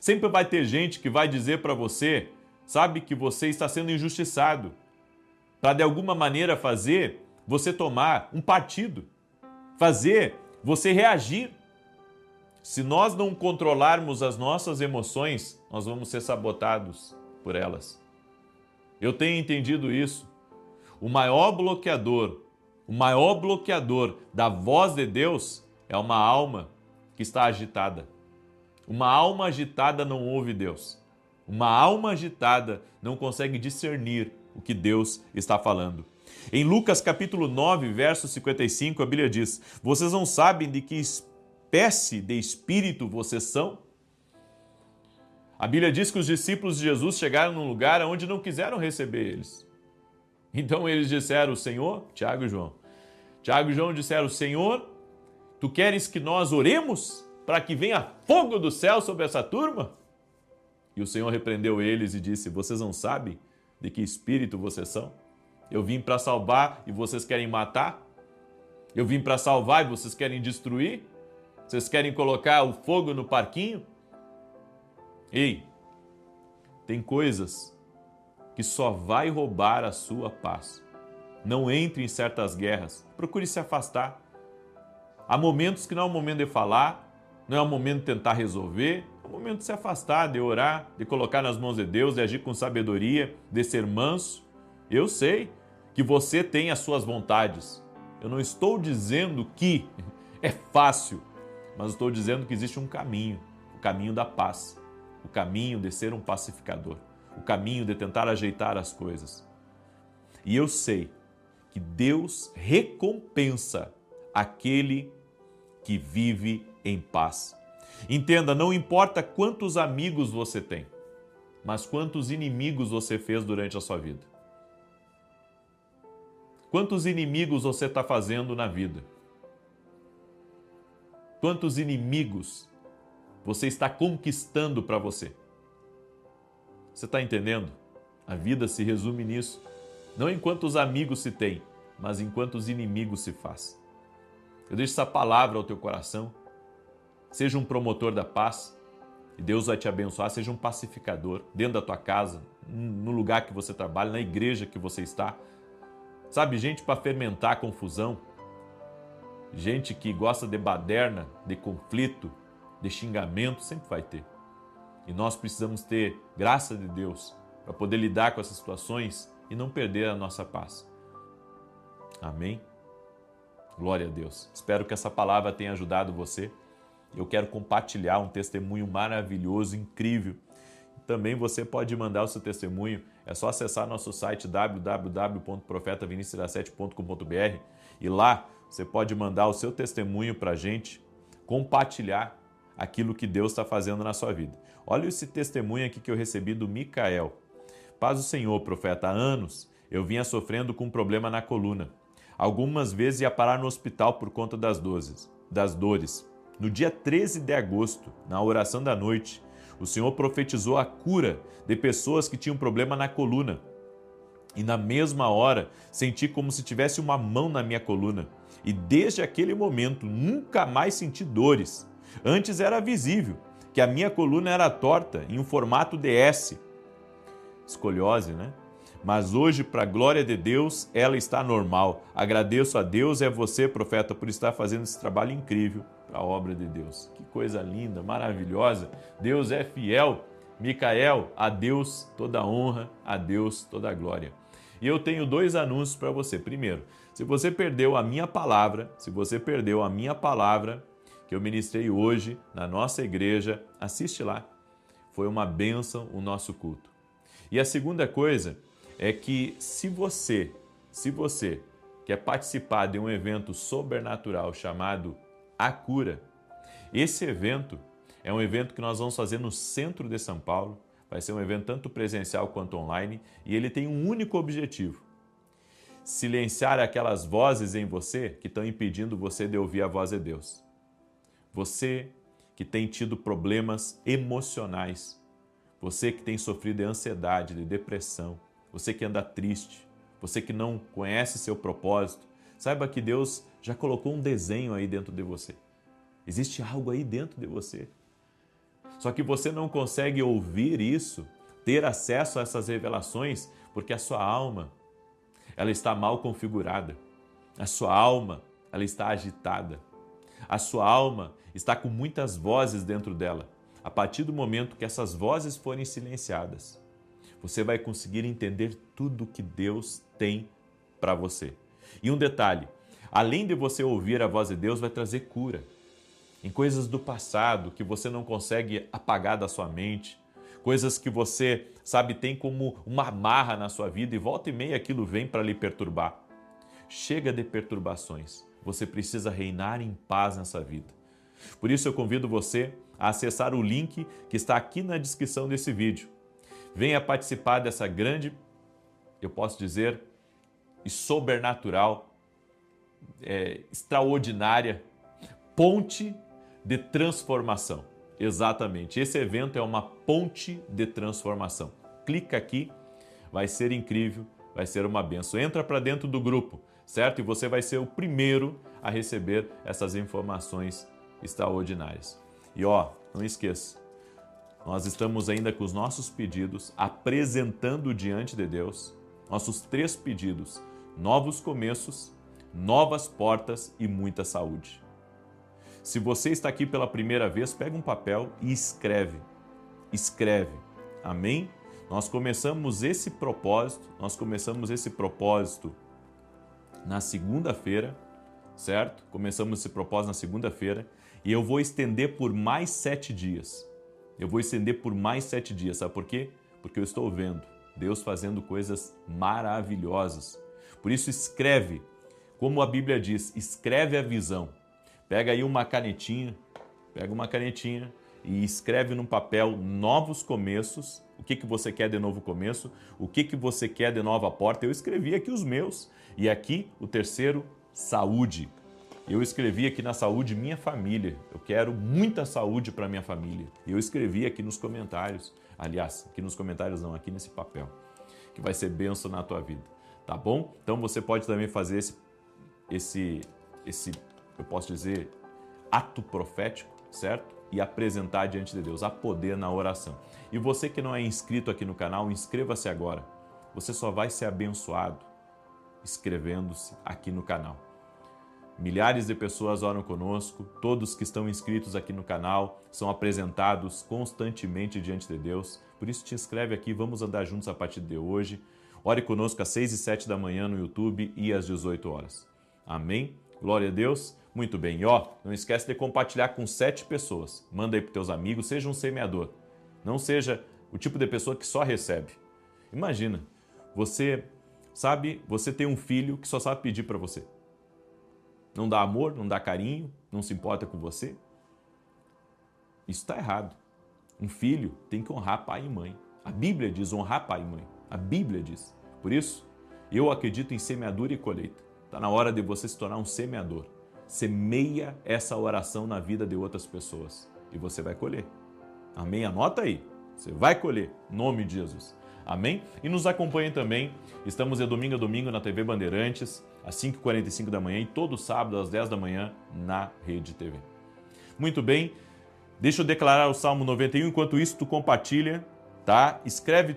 Sempre vai ter gente que vai dizer para você, sabe, que você está sendo injustiçado, para de alguma maneira fazer você tomar um partido, fazer você reagir. Se nós não controlarmos as nossas emoções, nós vamos ser sabotados por elas. Eu tenho entendido isso. O maior bloqueador da voz de Deus é uma alma que está agitada. Uma alma agitada não ouve Deus. Uma alma agitada não consegue discernir o que Deus está falando. Em Lucas capítulo 9, verso 55, a Bíblia diz: vocês não sabem de que espécie de espírito vocês são? A Bíblia diz que os discípulos de Jesus chegaram num lugar onde não quiseram receber eles. Então eles disseram: Senhor, Tiago e João disseram: Senhor, tu queres que nós oremos para que venha fogo do céu sobre essa turma? E o Senhor repreendeu eles e disse: vocês não sabem de que espírito vocês são? Eu vim para salvar e vocês querem matar? Eu vim para salvar e vocês querem destruir? Vocês querem colocar o fogo no parquinho? Ei, tem coisas que só vai roubar a sua paz. Não entre em certas guerras. Procure se afastar. Há momentos que não é o momento de falar, não é o momento de tentar resolver, é o momento de se afastar, de orar, de colocar nas mãos de Deus, de agir com sabedoria, de ser manso. Eu sei que você tem as suas vontades. Eu não estou dizendo que é fácil, mas estou dizendo que existe um caminho, o caminho da paz, o caminho de ser um pacificador, o caminho de tentar ajeitar as coisas. E eu sei que Deus recompensa aquele que vive em paz. Entenda, não importa quantos amigos você tem, mas quantos inimigos você fez durante a sua vida. Quantos inimigos você está fazendo na vida? Quantos inimigos você está conquistando para você? Você está entendendo? A vida se resume nisso. Não em quantos amigos se tem, mas em quantos inimigos se faz. Eu deixo essa palavra ao teu coração. Seja um promotor da paz e Deus vai te abençoar. Seja um pacificador dentro da tua casa, no lugar que você trabalha, na igreja que você está. Sabe, gente para fermentar a confusão, gente que gosta de baderna, de conflito, de xingamento, sempre vai ter. E nós precisamos ter graça de Deus para poder lidar com essas situações e não perder a nossa paz. Amém? Glória a Deus. Espero que essa palavra tenha ajudado você. Eu quero compartilhar um testemunho maravilhoso, incrível. Também você pode mandar o seu testemunho. É só acessar nosso site www.profetavinicius17.com.br e lá você pode mandar o seu testemunho para a gente, compartilhar aquilo que Deus está fazendo na sua vida. Olha esse testemunho aqui que eu recebi do Micael. Paz do Senhor, profeta. Há anos eu vinha sofrendo com um problema na coluna. Algumas vezes ia parar no hospital por conta das dores. No dia 13 de agosto, na oração da noite, o Senhor profetizou a cura de pessoas que tinham problema na coluna. E na mesma hora, senti como se tivesse uma mão na minha coluna. E desde aquele momento, nunca mais senti dores. Antes era visível que a minha coluna era torta, em um formato de S. Escoliose, né? Mas hoje, para a glória de Deus, ela está normal. Agradeço a Deus e a você, profeta, por estar fazendo esse trabalho incrível para a obra de Deus. Que coisa linda, maravilhosa. Deus é fiel. Micael, a Deus toda a honra, a Deus toda a glória. E eu tenho 2 anúncios para você. Primeiro, se você perdeu a minha palavra, que eu ministrei hoje na nossa igreja, assiste lá. Foi uma bênção o nosso culto. E a segunda coisa é que se você quer participar de um evento sobrenatural chamado A Cura, esse evento é um evento que nós vamos fazer no centro de São Paulo. Vai ser um evento tanto presencial quanto online e ele tem um único objetivo: silenciar aquelas vozes em você que estão impedindo você de ouvir a voz de Deus. Você que tem tido problemas emocionais, você que tem sofrido de ansiedade, de depressão, você que anda triste, você que não conhece seu propósito, saiba que Deus já colocou um desenho aí dentro de você. Existe algo aí dentro de você. Só que você não consegue ouvir isso, ter acesso a essas revelações, porque a sua alma, ela está mal configurada. A sua alma, ela está agitada. A sua alma está com muitas vozes dentro dela. A partir do momento que essas vozes forem silenciadas, você vai conseguir entender tudo que Deus tem para você. E um detalhe, além de você ouvir a voz de Deus, vai trazer cura em coisas do passado que você não consegue apagar da sua mente, coisas que você, sabe, tem como uma amarra na sua vida e volta e meia aquilo vem para lhe perturbar. Chega de perturbações, você precisa reinar em paz nessa vida. Por isso eu convido você a acessar o link que está aqui na descrição desse vídeo. Venha participar dessa grande, eu posso dizer, e sobrenatural, extraordinária ponte de transformação. Exatamente, esse evento é uma ponte de transformação. Clica aqui, vai ser incrível, vai ser uma bênção. Entra para dentro do grupo, certo? E você vai ser o primeiro a receber essas informações extraordinárias. E não esqueça, nós estamos ainda com os nossos pedidos apresentando diante de Deus, nossos 3 pedidos: novos começos, novas portas e muita saúde. Se você está aqui pela primeira vez, pega um papel e escreve. Amém? Nós começamos esse propósito na segunda-feira, certo? Começamos esse propósito na segunda-feira e eu vou estender por mais 7 dias. Eu vou estender por mais 7 dias, sabe por quê? Porque eu estou vendo Deus fazendo coisas maravilhosas. Por isso escreve, como a Bíblia diz, escreve a visão. Pega aí uma canetinha e escreve num papel novos começos. O que você quer de novo começo? O que você quer de nova porta? Eu escrevi aqui os meus. E aqui o terceiro, saúde. Eu escrevi aqui na saúde minha família. Eu quero muita saúde para minha família. Eu escrevi aqui nos comentários. Aliás, aqui nos comentários não, aqui nesse papel. Que vai ser bênção na tua vida. Tá bom? Então você pode também fazer esse eu posso dizer, ato profético, certo? E apresentar diante de Deus. Há poder na oração. E você que não é inscrito aqui no canal, inscreva-se agora. Você só vai ser abençoado inscrevendo-se aqui no canal. Milhares de pessoas oram conosco, todos que estão inscritos aqui no canal são apresentados constantemente diante de Deus. Por isso te inscreve aqui, vamos andar juntos a partir de hoje. Ore conosco às 6 e 7 da manhã no YouTube e às 18 horas. Amém? Glória a Deus. Muito bem. E ó, não esquece de compartilhar com 7 pessoas. Manda aí para os teus amigos, seja um semeador. Não seja o tipo de pessoa que só recebe. Imagina, você tem um filho que só sabe pedir para você. Não dá amor, não dá carinho, não se importa com você. Isso está errado. Um filho tem que honrar pai e mãe. A Bíblia diz honrar pai e mãe. A Bíblia diz. Por isso, eu acredito em semeadura e colheita. Está na hora de você se tornar um semeador. Semeia essa oração na vida de outras pessoas e você vai colher. Amém? Anota aí. Você vai colher. Em nome de Jesus. Amém? E nos acompanhem também. Estamos de domingo a domingo na TV Bandeirantes, às 5h45 da manhã e todo sábado às 10 da manhã na Rede TV. Muito bem. Deixa eu declarar o Salmo 91. Enquanto isso, tu compartilha, tá? Escreve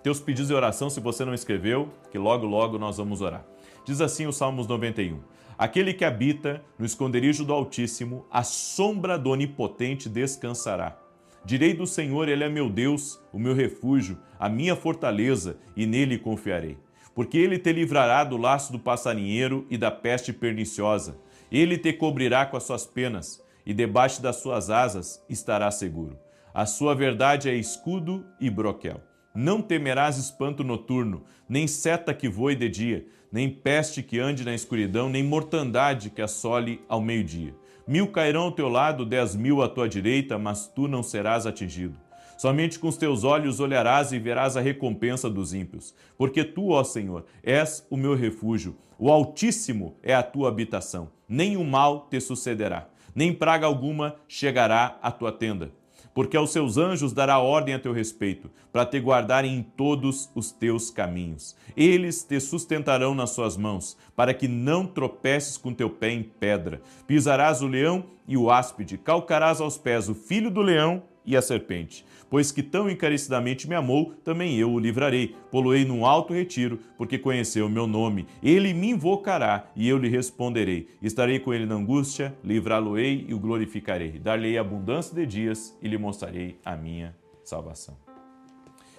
teus pedidos de oração se você não escreveu, que logo, logo nós vamos orar. Diz assim o Salmos 91. Aquele que habita no esconderijo do Altíssimo, a sombra do Onipotente descansará. Direi do Senhor, Ele é meu Deus, o meu refúgio, a minha fortaleza, e nele confiarei. Porque Ele te livrará do laço do passarinheiro e da peste perniciosa. Ele te cobrirá com as suas penas, e debaixo das suas asas estará seguro. A sua verdade é escudo e broquel. Não temerás espanto noturno, nem seta que voe de dia, nem peste que ande na escuridão, nem mortandade que assole ao meio-dia. 1000 cairão ao teu lado, 10.000 à tua direita, mas tu não serás atingido. Somente com os teus olhos olharás e verás a recompensa dos ímpios. Porque tu, ó Senhor, és o meu refúgio, o Altíssimo é a tua habitação. Nenhum mal te sucederá, nem praga alguma chegará à tua tenda. Porque aos seus anjos dará ordem a teu respeito, para te guardarem em todos os teus caminhos. Eles te sustentarão nas suas mãos, para que não tropeces com teu pé em pedra. Pisarás o leão e o áspide, calcarás aos pés o filho do leão e a serpente. Pois que tão encarecidamente me amou, também eu o livrarei. Poloei num alto retiro, porque conheceu o meu nome. Ele me invocará e eu lhe responderei. Estarei com ele na angústia, livrá-lo-ei e o glorificarei. Dar-lhe abundância de dias e lhe mostrarei a minha salvação.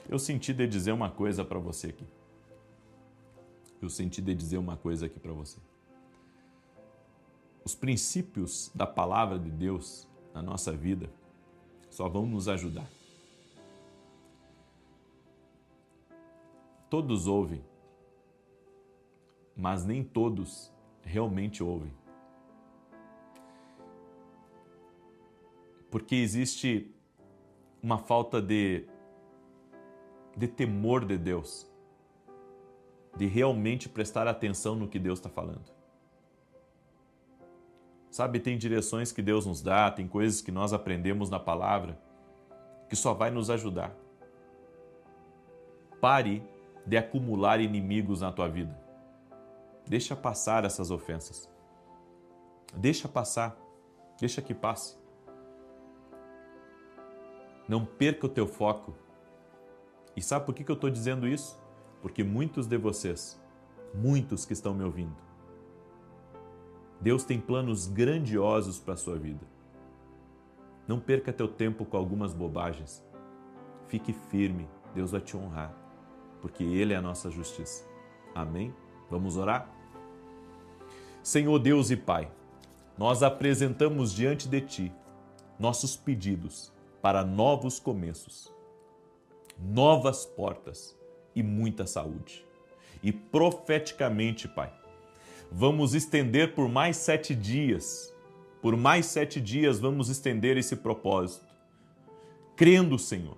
Eu senti de dizer uma coisa para você aqui. Os princípios da palavra de Deus na nossa vida só vão nos ajudar. Todos ouvem, mas nem todos realmente ouvem. Porque existe uma falta de temor de Deus, de realmente prestar atenção no que Deus está falando. Sabe, tem direções que Deus nos dá, tem coisas que nós aprendemos na palavra que só vai nos ajudar. Pare de acumular inimigos na tua vida. Deixa passar essas ofensas. Deixa passar. Deixa que passe. Não perca o teu foco. E sabe por que eu estou dizendo isso? Porque muitos de vocês, muitos que estão me ouvindo, Deus tem planos grandiosos para a sua vida. Não perca teu tempo com algumas bobagens. Fique firme, Deus vai te honrar, porque Ele é a nossa justiça. Amém? Vamos orar? Senhor Deus e Pai, nós apresentamos diante de Ti nossos pedidos para novos começos, novas portas e muita saúde. E profeticamente, Pai, vamos estender por mais 7 dias. Por mais 7 dias vamos estender esse propósito, crendo, Senhor,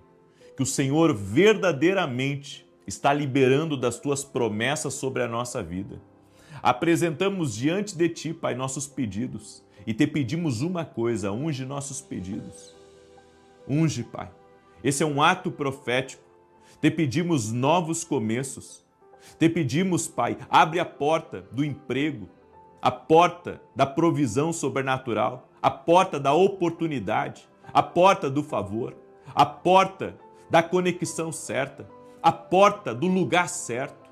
que o Senhor verdadeiramente está liberando das Tuas promessas sobre a nossa vida. Apresentamos diante de Ti, Pai, nossos pedidos e Te pedimos uma coisa: unge nossos pedidos. Unge, Pai. Esse é um ato profético. Te pedimos novos começos. Te pedimos, Pai, abre a porta do emprego, a porta da provisão sobrenatural, a porta da oportunidade, a porta do favor, a porta da conexão certa, a porta do lugar certo.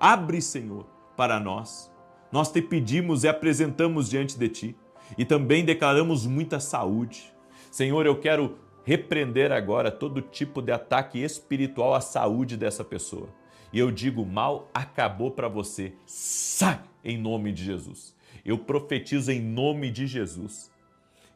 Abre, Senhor, para nós. Nós te pedimos e apresentamos diante de Ti e também declaramos muita saúde. Senhor, eu quero repreender agora todo tipo de ataque espiritual à saúde dessa pessoa. E eu digo, mal acabou para você. Sai em nome de Jesus. Eu profetizo em nome de Jesus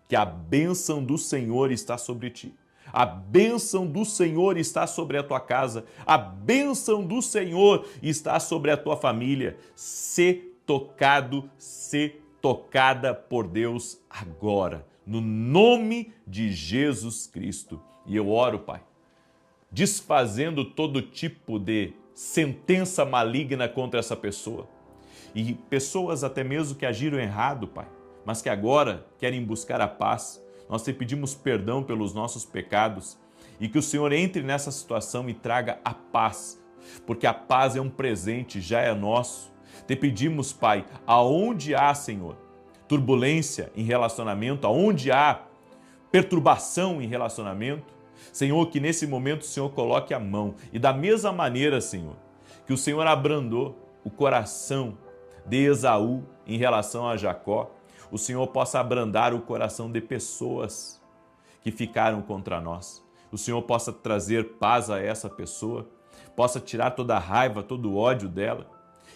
que a bênção do Senhor está sobre ti. A bênção do Senhor está sobre a tua casa. A bênção do Senhor está sobre a tua família. Sê tocado, sê tocada por Deus agora, no nome de Jesus Cristo. E eu oro, Pai, desfazendo todo tipo de sentença maligna contra essa pessoa. E pessoas até mesmo que agiram errado, Pai, mas que agora querem buscar a paz. Nós te pedimos perdão pelos nossos pecados e que o Senhor entre nessa situação e traga a paz, porque a paz é um presente, já é nosso. Te pedimos, Pai, aonde há, Senhor, turbulência em relacionamento, aonde há perturbação em relacionamento, Senhor, que nesse momento o Senhor coloque a mão e da mesma maneira, Senhor, que o Senhor abrandou o coração de Esaú em relação a Jacó, o Senhor possa abrandar o coração de pessoas que ficaram contra nós. O Senhor possa trazer paz a essa pessoa, possa tirar toda a raiva, todo o ódio dela.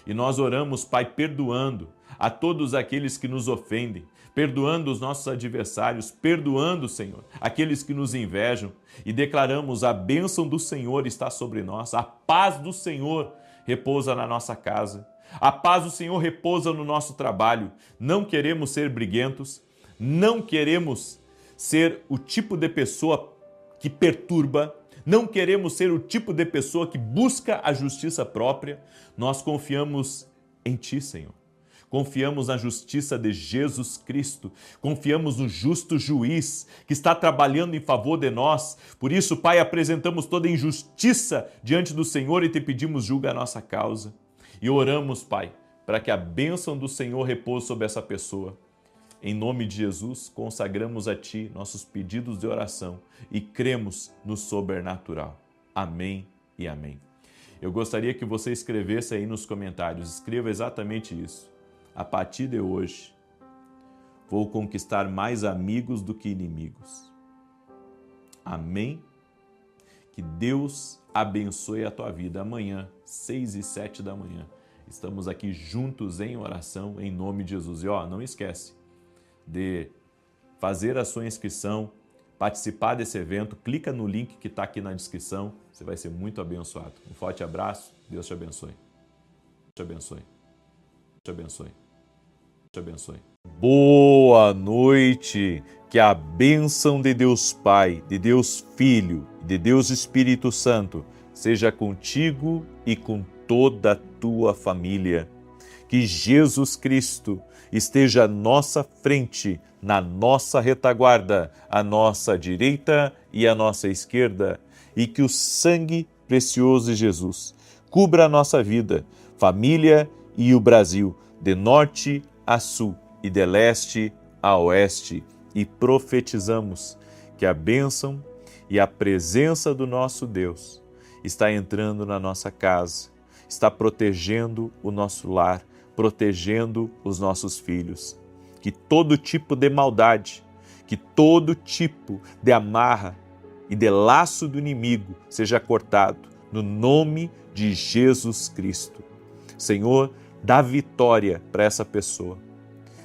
E nós oramos, Pai, perdoando a todos aqueles que nos ofendem, perdoando os nossos adversários, perdoando, Senhor, aqueles que nos invejam, e declaramos: a bênção do Senhor está sobre nós, a paz do Senhor repousa na nossa casa, a paz do Senhor repousa no nosso trabalho. Não queremos ser briguentos, não queremos ser o tipo de pessoa que perturba, não queremos ser o tipo de pessoa que busca a justiça própria. Nós confiamos em Ti, Senhor. Confiamos na justiça de Jesus Cristo, confiamos no justo juiz que está trabalhando em favor de nós. Por isso, Pai, apresentamos toda injustiça diante do Senhor e Te pedimos: julga a nossa causa. E oramos, Pai, para que a bênção do Senhor repouse sobre essa pessoa. Em nome de Jesus, consagramos a Ti nossos pedidos de oração e cremos no sobrenatural. Amém e amém. Eu gostaria que você escrevesse aí nos comentários, escreva exatamente isso. A partir de hoje, vou conquistar mais amigos do que inimigos. Amém? Que Deus abençoe a tua vida. Amanhã, 6 e 7 da manhã, estamos aqui juntos em oração, em nome de Jesus. E não esquece de fazer a sua inscrição, participar desse evento, clica no link que está aqui na descrição, você vai ser muito abençoado. Um forte abraço, Deus te abençoe. Deus te abençoe. Deus te abençoe. Deus te abençoe. Boa noite, que a bênção de Deus Pai, de Deus Filho e de Deus Espírito Santo seja contigo e com toda a tua família. Que Jesus Cristo esteja à nossa frente, na nossa retaguarda, à nossa direita e à nossa esquerda, e que o sangue precioso de Jesus cubra a nossa vida, família e o Brasil, de norte a sul e de leste a oeste, e profetizamos que a bênção e a presença do nosso Deus está entrando na nossa casa, está protegendo o nosso lar, protegendo os nossos filhos. Que todo tipo de maldade, que todo tipo de amarra e de laço do inimigo seja cortado no nome de Jesus Cristo. Senhor, dá vitória para essa pessoa.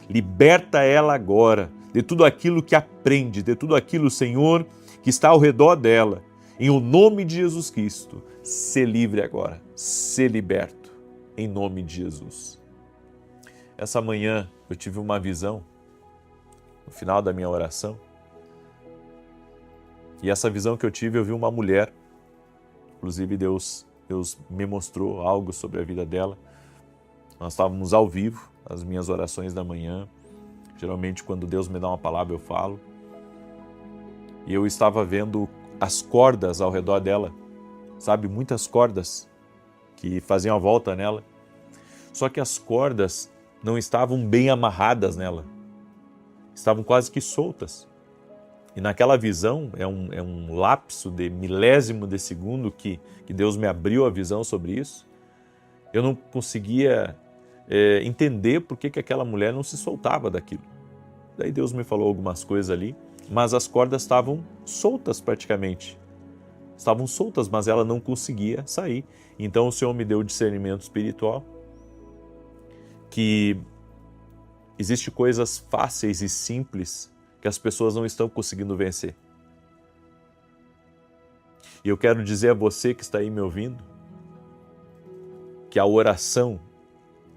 Liberta ela agora de tudo aquilo que aprende, de tudo aquilo, Senhor, que está ao redor dela. Em o nome de Jesus Cristo, se livre agora, se liberto, em nome de Jesus. Essa manhã eu tive uma visão, no final da minha oração, e essa visão que eu tive, eu vi uma mulher, inclusive Deus me mostrou algo sobre a vida dela. Nós estávamos ao vivo, as minhas orações da manhã, geralmente quando Deus me dá uma palavra eu falo, e eu estava vendo as cordas ao redor dela, sabe, muitas cordas que faziam a volta nela, só que as cordas não estavam bem amarradas nela, estavam quase que soltas. E naquela visão, é um lapso de milésimo de segundo que Deus me abriu a visão sobre isso, eu não conseguia entender por que aquela mulher não se soltava daquilo. Daí Deus me falou algumas coisas ali, mas as cordas estavam soltas praticamente. Estavam soltas, mas ela não conseguia sair. Então o Senhor me deu discernimento espiritual, que existem coisas fáceis e simples que as pessoas não estão conseguindo vencer. E eu quero dizer a você que está aí me ouvindo, que a oração,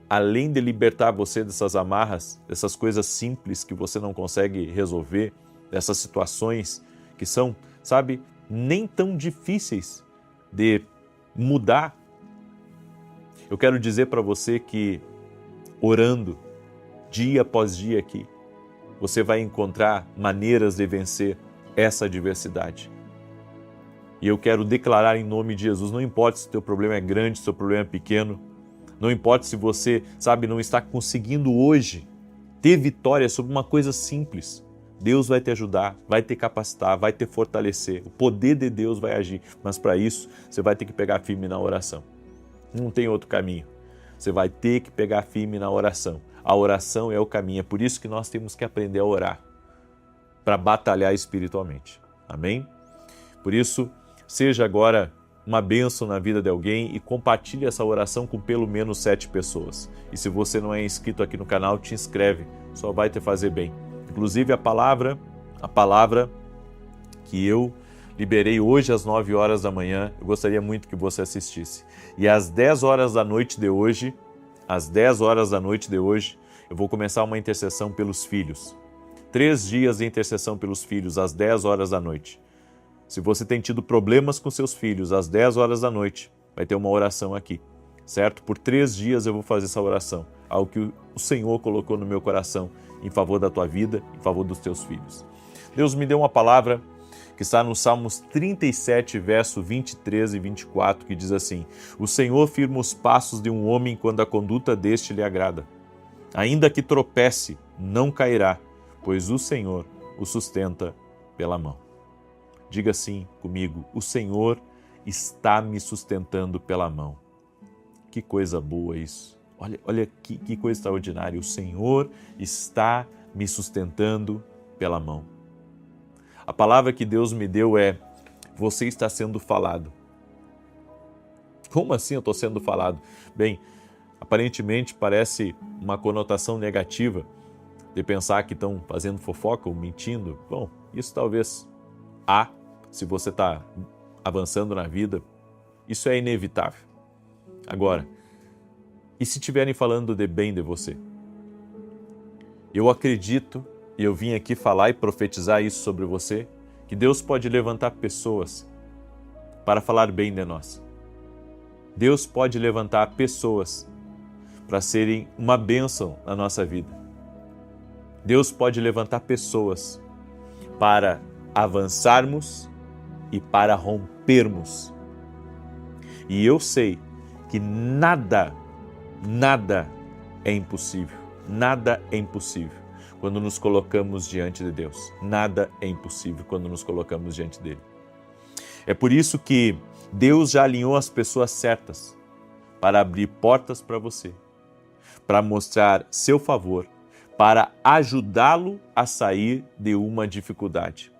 além de libertar você dessas amarras, dessas coisas simples que você não consegue resolver, dessas situações que são, sabe, nem tão difíceis de mudar, eu quero dizer para você que orando dia após dia aqui, você vai encontrar maneiras de vencer essa adversidade. E eu quero declarar em nome de Jesus, não importa se o teu problema é grande, se o teu problema é pequeno, não importa se você, sabe, não está conseguindo hoje ter vitória sobre uma coisa simples, Deus vai te ajudar, vai te capacitar, vai te fortalecer, o poder de Deus vai agir, mas para isso você vai ter que pegar firme na oração. Não tem outro caminho, você vai ter que pegar firme na oração. A oração é o caminho, é por isso que nós temos que aprender a orar, para batalhar espiritualmente. Amém? Por isso, seja agora uma bênção na vida de alguém e compartilhe essa oração com pelo menos 7 pessoas. E se você não é inscrito aqui no canal, te inscreve, só vai te fazer bem. Inclusive a palavra que eu liberei hoje às 9 horas da manhã, eu gostaria muito que você assistisse. E às 10 horas da noite de hoje, eu vou começar uma intercessão pelos filhos. 3 dias de intercessão pelos filhos, às 10 horas da noite. Se você tem tido problemas com seus filhos, às 10 horas da noite, vai ter uma oração aqui, certo? Por 3 dias eu vou fazer essa oração, algo que o Senhor colocou no meu coração em favor da tua vida, em favor dos teus filhos. Deus me deu uma palavra que está no Salmos 37, verso 23 e 24, que diz assim: O Senhor firma os passos de um homem quando a conduta deste lhe agrada. Ainda que tropece, não cairá, pois o Senhor o sustenta pela mão. Diga assim comigo: o Senhor está me sustentando pela mão. Que coisa boa isso! Olha que coisa extraordinária. O Senhor está me sustentando pela mão. A palavra que Deus me deu é: você está sendo falado. Como assim eu estou sendo falado? Bem, aparentemente parece uma conotação negativa de pensar que estão fazendo fofoca ou mentindo. Bom, isso talvez se você está avançando na vida, isso é inevitável. Agora, e se estiverem falando de bem de você? Eu acredito, e eu vim aqui falar e profetizar isso sobre você, que Deus pode levantar pessoas para falar bem de nós. Deus pode levantar pessoas para serem uma bênção na nossa vida. Deus pode levantar pessoas para avançarmos e para rompermos. E eu sei que nada é impossível. Nada é impossível quando nos colocamos diante de Deus. Nada é impossível quando nos colocamos diante dele. É por isso que Deus já alinhou as pessoas certas para abrir portas para você, para mostrar seu favor, para ajudá-lo a sair de uma dificuldade.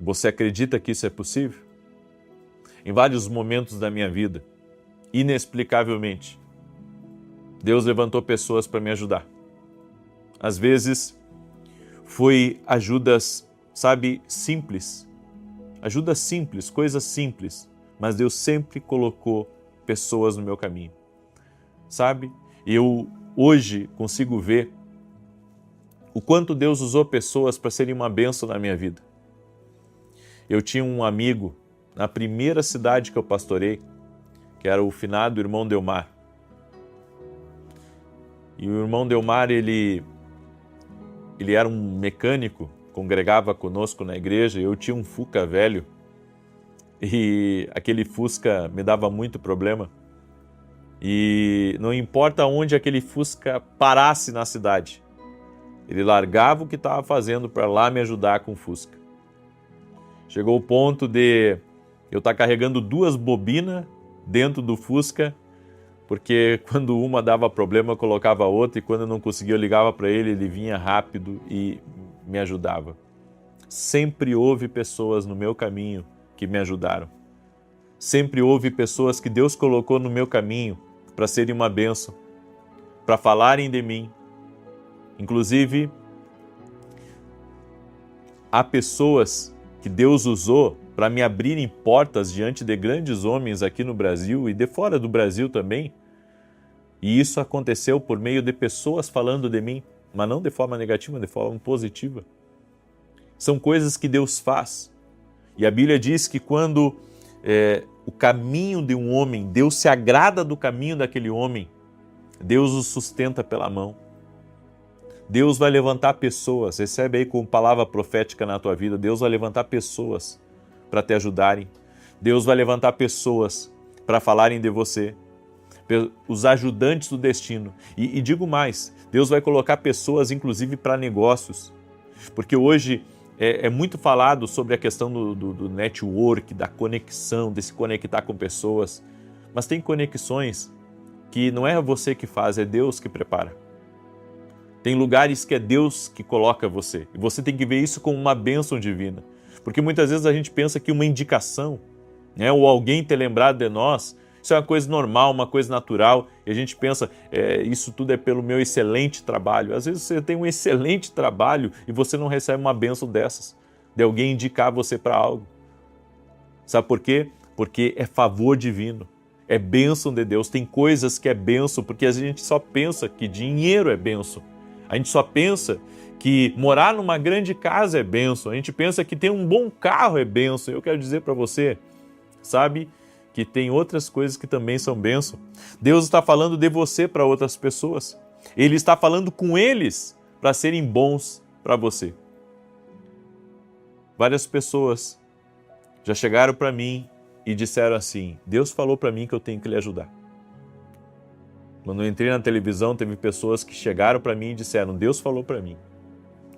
Você acredita que isso é possível? Em vários momentos da minha vida, inexplicavelmente, Deus levantou pessoas para me ajudar. Às vezes foi ajudas, sabe, simples. Ajudas simples, coisas simples. Mas Deus sempre colocou pessoas no meu caminho. Sabe? Eu hoje consigo ver o quanto Deus usou pessoas para serem uma bênção na minha vida. Eu tinha um amigo na primeira cidade que eu pastorei, que era o finado irmão Delmar. E o irmão Delmar, ele era um mecânico, congregava conosco na igreja, eu tinha um Fuca velho, e aquele Fusca me dava muito problema. E não importa onde aquele Fusca parasse na cidade, ele largava o que estava fazendo para lá me ajudar com o Fusca. Chegou o ponto de eu estar carregando 2 bobinas dentro do Fusca, porque quando uma dava problema eu colocava a outra, e quando eu não conseguia eu ligava para ele, ele vinha rápido e me ajudava. Sempre houve pessoas no meu caminho que me ajudaram. Sempre houve pessoas que Deus colocou no meu caminho para serem uma bênção, para falarem de mim. Inclusive, há pessoas que Deus usou para me abrirem portas diante de grandes homens aqui no Brasil e de fora do Brasil também. E isso aconteceu por meio de pessoas falando de mim, mas não de forma negativa, de forma positiva. São coisas que Deus faz. E a Bíblia diz que quando o caminho de um homem, Deus se agrada do caminho daquele homem, Deus o sustenta pela mão. Deus vai levantar pessoas, recebe aí com palavra profética na tua vida, Deus vai levantar pessoas para te ajudarem. Deus vai levantar pessoas para falarem de você, os ajudantes do destino. E digo mais, Deus vai colocar pessoas inclusive para negócios, porque hoje é muito falado sobre a questão do network, da conexão, de se conectar com pessoas, mas tem conexões que não é você que faz, é Deus que prepara. Tem lugares que é Deus que coloca você, e você tem que ver isso como uma bênção divina, porque muitas vezes a gente pensa que uma indicação, né, ou alguém ter lembrado de nós, isso é uma coisa normal, uma coisa natural, e a gente pensa, isso tudo é pelo meu excelente trabalho. Às vezes você tem um excelente trabalho e você não recebe uma bênção dessas, de alguém indicar você para algo. Sabe por quê? Porque é favor divino, é bênção de Deus. Tem coisas que é bênção, porque a gente só pensa que dinheiro é bênção. A gente só pensa que morar numa grande casa é bênção. A gente pensa que ter um bom carro é bênção. Eu quero dizer para você, sabe, que tem outras coisas que também são bênção. Deus está falando de você para outras pessoas. Ele está falando com eles para serem bons para você. Várias pessoas já chegaram para mim e disseram assim, Deus falou para mim que eu tenho que lhe ajudar. Quando eu entrei na televisão, teve pessoas que chegaram para mim e disseram, Deus falou para mim,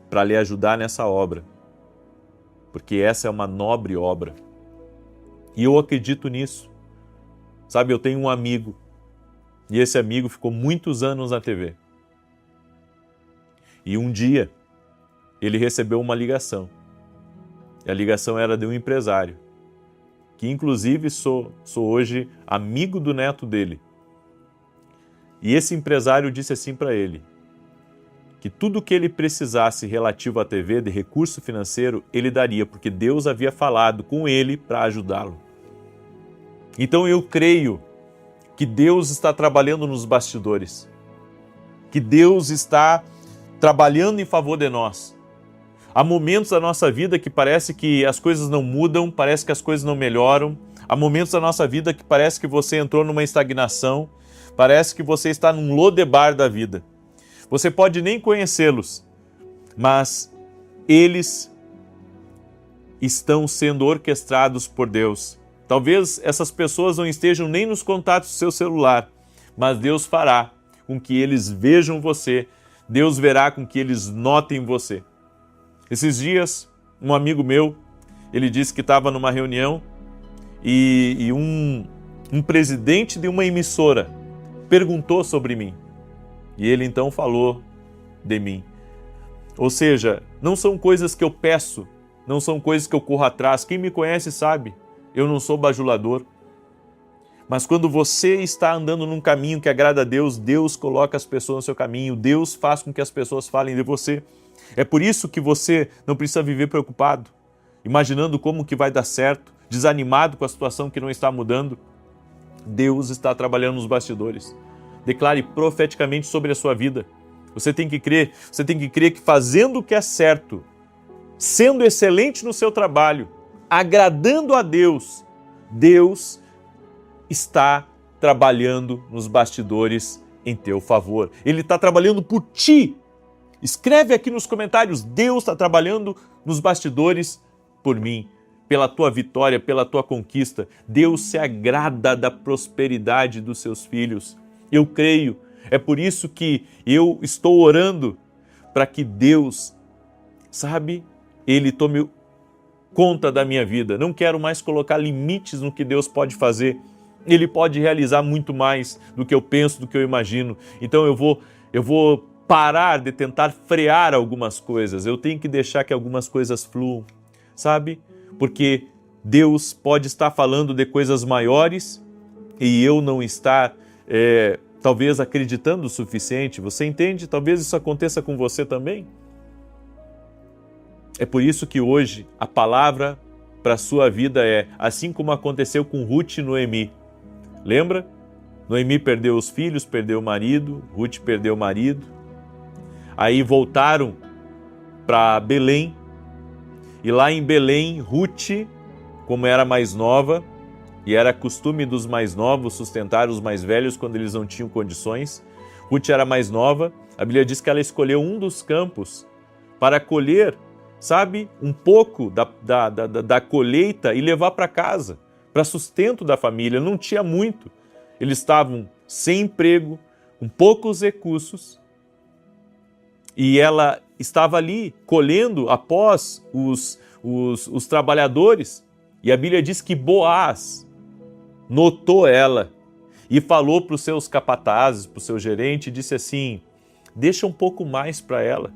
para lhe ajudar nessa obra, porque essa é uma nobre obra. E eu acredito nisso. Sabe, eu tenho um amigo, e esse amigo ficou muitos anos na TV. E um dia, ele recebeu uma ligação. E a ligação era de um empresário, que inclusive sou hoje amigo do neto dele. E esse empresário disse assim para ele, que tudo que ele precisasse relativo à TV, de recurso financeiro, ele daria, porque Deus havia falado com ele para ajudá-lo. Então eu creio que Deus está trabalhando nos bastidores, que Deus está trabalhando em favor de nós. Há momentos da nossa vida que parece que as coisas não mudam, parece que as coisas não melhoram. Há momentos da nossa vida que parece que você entrou numa estagnação, parece que você está num lodebar da vida. Você pode nem conhecê-los, mas eles estão sendo orquestrados por Deus. Talvez essas pessoas não estejam nem nos contatos do seu celular, mas Deus fará com que eles vejam você, Deus verá com que eles notem você. Esses dias, um amigo meu, ele disse que estava numa reunião e um presidente de uma emissora perguntou sobre mim. E ele então falou de mim. Ou seja, não são coisas que eu peço, não são coisas que eu corro atrás. Quem me conhece sabe, eu não sou bajulador. Mas quando você está andando num caminho que agrada a Deus, Deus coloca as pessoas no seu caminho, Deus faz com que as pessoas falem de você. É por isso que você não precisa viver preocupado, imaginando como que vai dar certo, desanimado com a situação que não está mudando. Deus está trabalhando nos bastidores. Declare profeticamente sobre a sua vida. Você tem que crer que fazendo o que é certo, sendo excelente no seu trabalho, agradando a Deus, Deus está trabalhando nos bastidores em teu favor. Ele está trabalhando por ti. Escreve aqui nos comentários, Deus está trabalhando nos bastidores por mim, pela tua vitória, pela tua conquista. Deus se agrada da prosperidade dos seus filhos. Eu creio. É por isso que eu estou orando para que Deus, Ele tome conta da minha vida. Não quero mais colocar limites no que Deus pode fazer. Ele pode realizar muito mais do que eu penso, do que eu imagino. Então eu vou parar de tentar frear algumas coisas. Eu tenho que deixar que algumas coisas fluam, Porque Deus pode estar falando de coisas maiores e eu não estar, talvez, acreditando o suficiente. Você entende? Talvez isso aconteça com você também. É por isso que hoje a palavra para a sua vida é assim como aconteceu com Ruth e Noemi. Lembra? Noemi perdeu os filhos, perdeu o marido, Ruth perdeu o marido. Aí voltaram para Belém. E lá em Belém, Ruth, como era mais nova, e era costume dos mais novos sustentar os mais velhos quando eles não tinham condições, Ruth era mais nova, a Bíblia diz que ela escolheu um dos campos para colher, um pouco da colheita e levar para casa, para sustento da família. Não tinha muito. Eles estavam sem emprego, com poucos recursos, e ela estava ali colhendo após os trabalhadores. E a Bíblia diz que Boaz notou ela e falou para os seus capatazes, para o seu gerente, e disse assim: deixa um pouco mais para ela.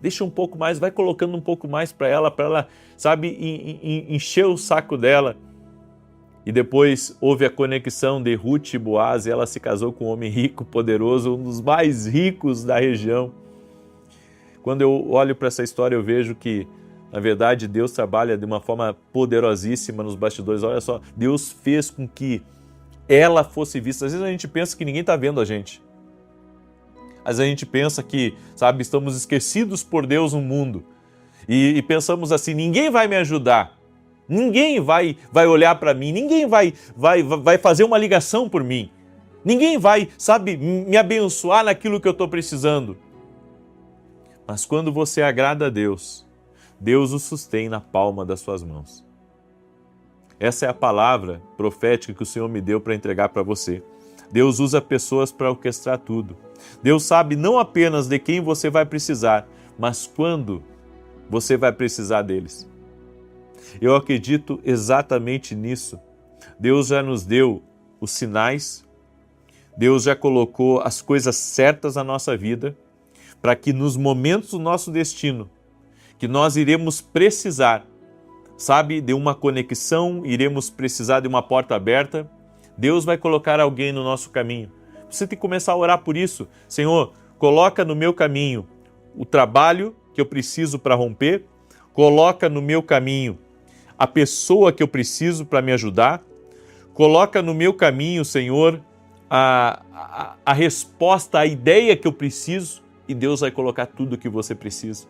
Deixa um pouco mais, vai colocando um pouco mais para ela, encher o saco dela. E depois houve a conexão de Ruth e Boaz, e ela se casou com um homem rico, poderoso, um dos mais ricos da região. Quando eu olho para essa história, eu vejo que, na verdade, Deus trabalha de uma forma poderosíssima nos bastidores. Olha só, Deus fez com que ela fosse vista. Às vezes a gente pensa que ninguém está vendo a gente. Às vezes a gente pensa que, estamos esquecidos por Deus no mundo. E pensamos assim, ninguém vai me ajudar. Ninguém vai olhar para mim. Ninguém vai fazer uma ligação por mim. Ninguém vai, me abençoar naquilo que eu estou precisando. Mas quando você agrada a Deus, Deus o sustém na palma das suas mãos. Essa é a palavra profética que o Senhor me deu para entregar para você. Deus usa pessoas para orquestrar tudo. Deus sabe não apenas de quem você vai precisar, mas quando você vai precisar deles. Eu acredito exatamente nisso. Deus já nos deu os sinais, Deus já colocou as coisas certas na nossa vida, para que nos momentos do nosso destino, que nós iremos precisar, de uma conexão, iremos precisar de uma porta aberta, Deus vai colocar alguém no nosso caminho. Você tem que começar a orar por isso. Senhor, coloca no meu caminho o trabalho que eu preciso para romper, coloca no meu caminho a pessoa que eu preciso para me ajudar, coloca no meu caminho, Senhor, a resposta, a ideia que eu preciso, e Deus vai colocar tudo o que você precisa.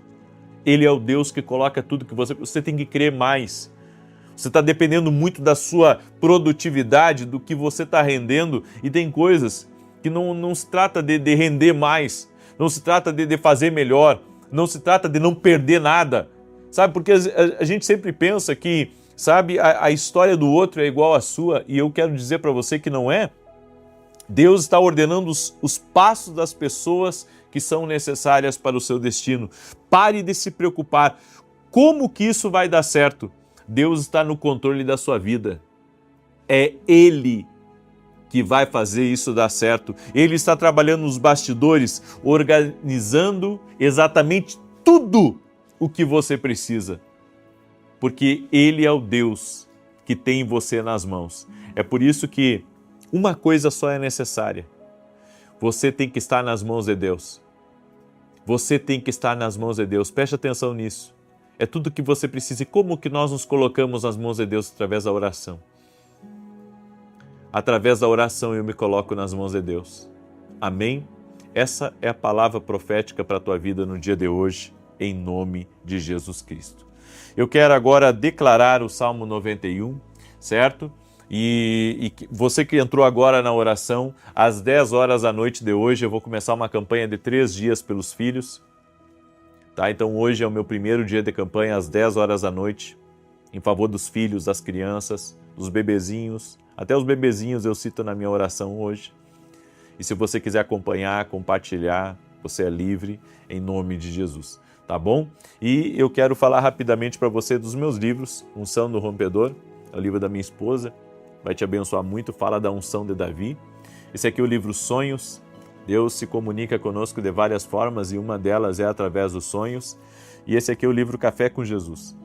Ele é o Deus que coloca tudo que você tem que crer mais. Você está dependendo muito da sua produtividade, do que você está rendendo, e tem coisas que não se trata de render mais, não se trata de fazer melhor, não se trata de não perder nada, porque a gente sempre pensa que, a história do outro é igual à sua, e eu quero dizer para você que não é. Deus está ordenando os passos das pessoas que são necessárias para o seu destino. Pare de se preocupar. Como que isso vai dar certo? Deus está no controle da sua vida. É Ele que vai fazer isso dar certo. Ele está trabalhando nos bastidores, organizando exatamente tudo o que você precisa. Porque Ele é o Deus que tem você nas mãos. É por isso que Uma coisa só é necessária. Você tem que estar nas mãos de Deus. Você tem que estar nas mãos de Deus. Preste atenção nisso. É tudo que você precisa. E como que nós nos colocamos nas mãos de Deus? Através da oração. Através da oração eu me coloco nas mãos de Deus. Amém? Essa é a palavra profética para a tua vida no dia de hoje, em nome de Jesus Cristo. Eu quero agora declarar o Salmo 91, certo? E você que entrou agora na oração, às 10 horas da noite de hoje, eu vou começar uma campanha de 3 dias pelos filhos. Tá? Então hoje é o meu primeiro dia de campanha, às 10 horas da noite, em favor dos filhos, das crianças, dos bebezinhos. Até os bebezinhos eu cito na minha oração hoje. E se você quiser acompanhar, compartilhar, você é livre, em nome de Jesus. Tá bom? E eu quero falar rapidamente para você dos meus livros, Unção do Rompedor, é o livro da minha esposa, vai te abençoar muito, fala da unção de Davi. Esse aqui é o livro Sonhos, Deus se comunica conosco de várias formas e uma delas é através dos sonhos. E esse aqui é o livro Café com Jesus,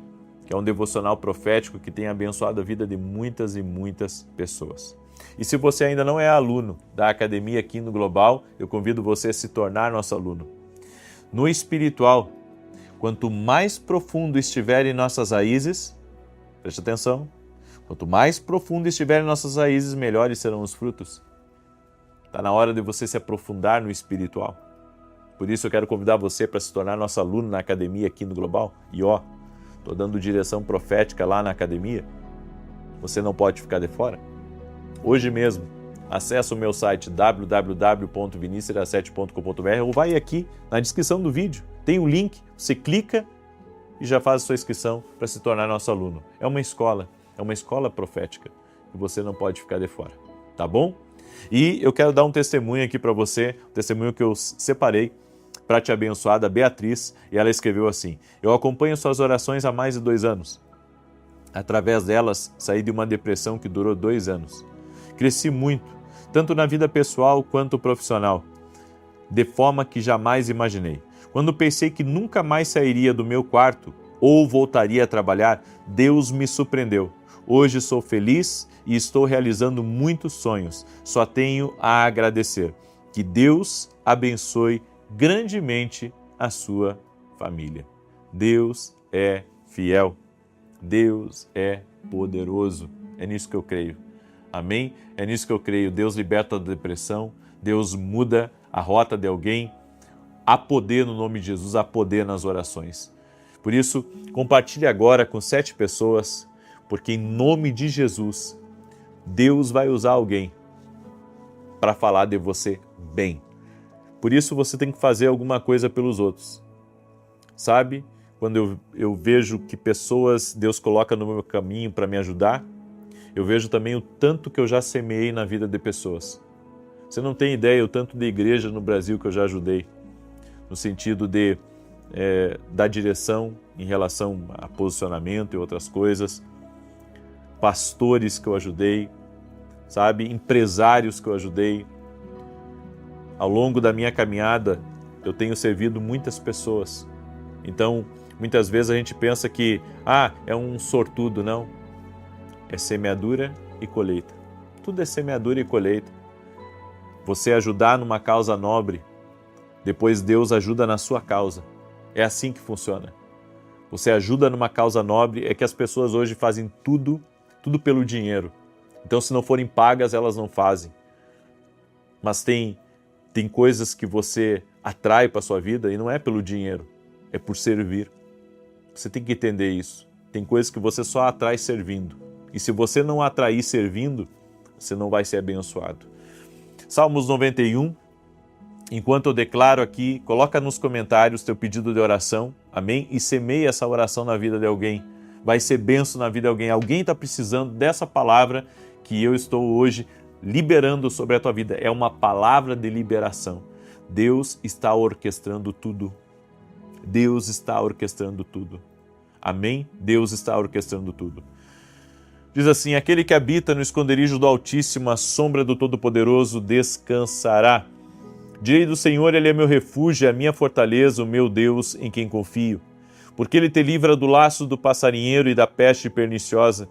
que é um devocional profético que tem abençoado a vida de muitas e muitas pessoas. E se você ainda não é aluno da Academia Quino Global, eu convido você a se tornar nosso aluno. No espiritual, quanto mais profundo estiverem nossas raízes, preste atenção, quanto mais profundo estiverem nossas raízes, melhores serão os frutos. Está na hora de você se aprofundar no espiritual. Por isso eu quero convidar você para se tornar nosso aluno na Academia Quino Global. E estou dando direção profética lá na academia. Você não pode ficar de fora. Hoje mesmo, acesse o meu site www.vinicius17.com.br ou vai aqui na descrição do vídeo. Tem um link, você clica e já faz a sua inscrição para se tornar nosso aluno. É uma escola profética e você não pode ficar de fora, tá bom? E eu quero dar um testemunho aqui para você, um testemunho que eu separei para te abençoar, da Beatriz, e ela escreveu assim: eu acompanho suas orações há mais de 2 anos. Através delas, saí de uma depressão que durou 2 anos. Cresci muito, tanto na vida pessoal quanto profissional, de forma que jamais imaginei. Quando pensei que nunca mais sairia do meu quarto ou voltaria a trabalhar, Deus me surpreendeu. Hoje sou feliz e estou realizando muitos sonhos. Só tenho a agradecer. Que Deus abençoe grandemente a sua família. Deus é fiel. Deus é poderoso. É nisso que eu creio. Amém? É nisso que eu creio. Deus liberta da depressão. Deus muda a rota de alguém. Há poder no nome de Jesus, há poder nas orações. Por isso, compartilhe agora com 7 pessoas, porque em nome de Jesus, Deus vai usar alguém para falar de você bem. Por isso você tem que fazer alguma coisa pelos outros. Sabe? Quando eu vejo que pessoas Deus coloca no meu caminho para me ajudar, eu vejo também o tanto que eu já semeei na vida de pessoas. Você não tem ideia o tanto de igreja no Brasil que eu já ajudei, no sentido de dar direção em relação a posicionamento e outras coisas, pastores que eu ajudei, sabe, empresários que eu ajudei. Ao longo da minha caminhada, eu tenho servido muitas pessoas. Então, muitas vezes a gente pensa que, é um sortudo. Não. É semeadura e colheita. Tudo é semeadura e colheita. Você ajudar numa causa nobre, depois Deus ajuda na sua causa. É assim que funciona. Você ajuda numa causa nobre, é que as pessoas hoje fazem tudo pelo dinheiro. Então, se não forem pagas, elas não fazem. Mas tem coisas que você atrai para a sua vida e não é pelo dinheiro, é por servir. Você tem que entender isso. Tem coisas que você só atrai servindo. E se você não atrair servindo, você não vai ser abençoado. Salmos 91. Enquanto eu declaro aqui, coloca nos comentários teu pedido de oração, amém? E semeia essa oração na vida de alguém. Vai ser bênção na vida de alguém. Alguém está precisando dessa palavra que eu estou hoje liberando sobre a tua vida. É uma palavra de liberação. Deus está orquestrando tudo. Deus está orquestrando tudo. Amém? Deus está orquestrando tudo. Diz assim: aquele que habita no esconderijo do Altíssimo, a sombra do Todo-Poderoso descansará. Direi do Senhor, Ele é meu refúgio, a minha fortaleza, o meu Deus em quem confio. Porque Ele te livra do laço do passarinheiro e da peste perniciosa.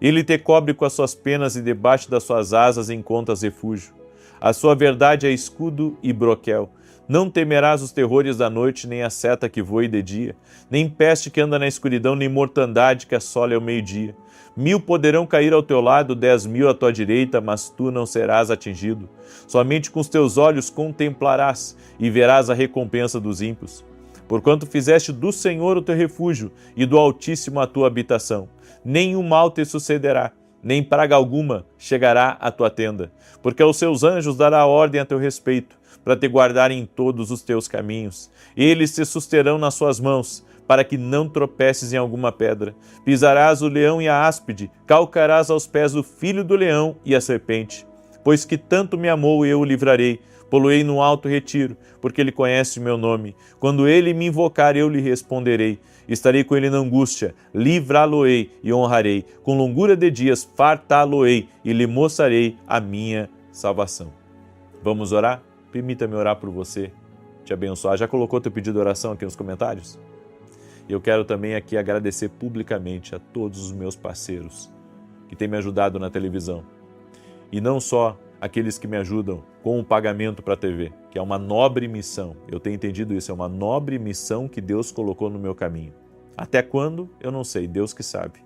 Ele te cobre com as suas penas e debaixo das suas asas encontras refúgio. A sua verdade é escudo e broquel. Não temerás os terrores da noite, nem a seta que voe de dia, nem peste que anda na escuridão, nem mortandade que assola ao meio-dia. 1000 poderão cair ao teu lado, 10.000 à tua direita, mas tu não serás atingido. Somente com os teus olhos contemplarás e verás a recompensa dos ímpios. Porquanto fizeste do Senhor o teu refúgio e do Altíssimo a tua habitação. Nenhum mal te sucederá, nem praga alguma chegará à tua tenda, porque aos seus anjos dará ordem a teu respeito, para te guardarem em todos os teus caminhos. Eles te susterão nas suas mãos, para que não tropeces em alguma pedra. Pisarás o leão e a áspide, calcarás aos pés o filho do leão e a serpente. Pois que tanto me amou, eu o livrarei, poloei no alto retiro, porque ele conhece o meu nome. Quando ele me invocar, eu lhe responderei. Estarei com ele na angústia, livrá-lo-ei e honrarei. Com longura de dias fartá-lo-ei e lhe mostrarei a minha salvação. Vamos orar? Permita-me orar por você, te abençoar. Já colocou teu pedido de oração aqui nos comentários? Eu quero também aqui agradecer publicamente a todos os meus parceiros que têm me ajudado na televisão. E não só aqueles que me ajudam com o pagamento para a TV, que é uma nobre missão. Eu tenho entendido isso, é uma nobre missão que Deus colocou no meu caminho. Até quando? Eu não sei, Deus que sabe.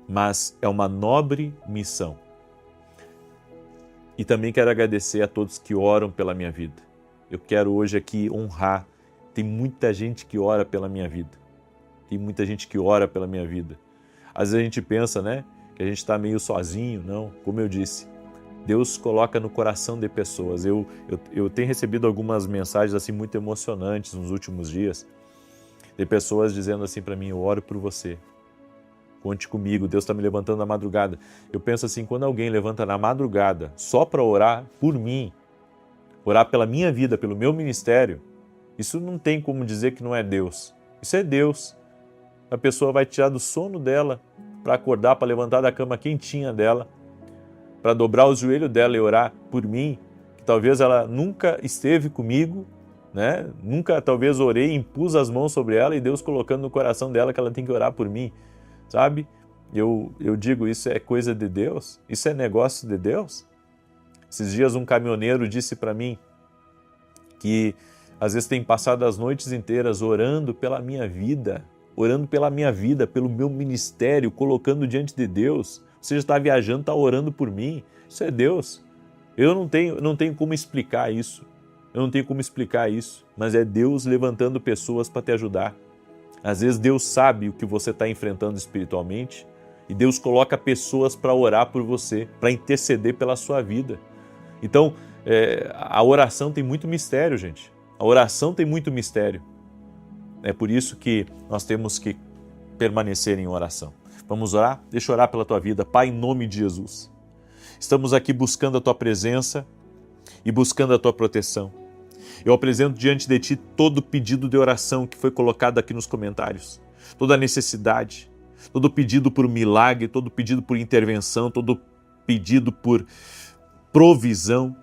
Mas é uma nobre missão. E também quero agradecer a todos que oram pela minha vida. Eu quero hoje aqui honrar. Tem muita gente que ora pela minha vida. Tem muita gente que ora pela minha vida. Às vezes a gente pensa, né, que a gente está meio sozinho. Não, como eu disse, Deus coloca no coração de pessoas. Eu tenho recebido algumas mensagens assim muito emocionantes nos últimos dias, de pessoas dizendo assim para mim: eu oro por você, conte comigo, Deus está me levantando na madrugada. Eu penso assim, quando alguém levanta na madrugada só para orar por mim, orar pela minha vida, pelo meu ministério, isso não tem como dizer que não é Deus. Isso é Deus. A pessoa vai tirar do sono dela para acordar, para levantar da cama quentinha dela, para dobrar o joelho dela e orar por mim, que talvez ela nunca esteve comigo, né? Nunca talvez orei, impus as mãos sobre ela e Deus colocando no coração dela que ela tem que orar por mim, sabe? Eu digo, isso é coisa de Deus? Isso é negócio de Deus? Esses dias um caminhoneiro disse para mim que às vezes tem passado as noites inteiras orando pela minha vida, pelo meu ministério, colocando diante de Deus. Você já está viajando, está orando por mim. Isso é Deus. Eu não tenho como explicar isso. Mas é Deus levantando pessoas para te ajudar. Às vezes Deus sabe o que você está enfrentando espiritualmente e Deus coloca pessoas para orar por você, para interceder pela sua vida. Então, a oração tem muito mistério, gente. A oração tem muito mistério. É por isso que nós temos que permanecer em oração. Vamos orar? Deixa eu orar pela tua vida. Pai, em nome de Jesus, estamos aqui buscando a tua presença e buscando a tua proteção. Eu apresento diante de ti todo pedido de oração que foi colocado aqui nos comentários, toda necessidade, todo pedido por milagre, todo pedido por intervenção, todo pedido por provisão,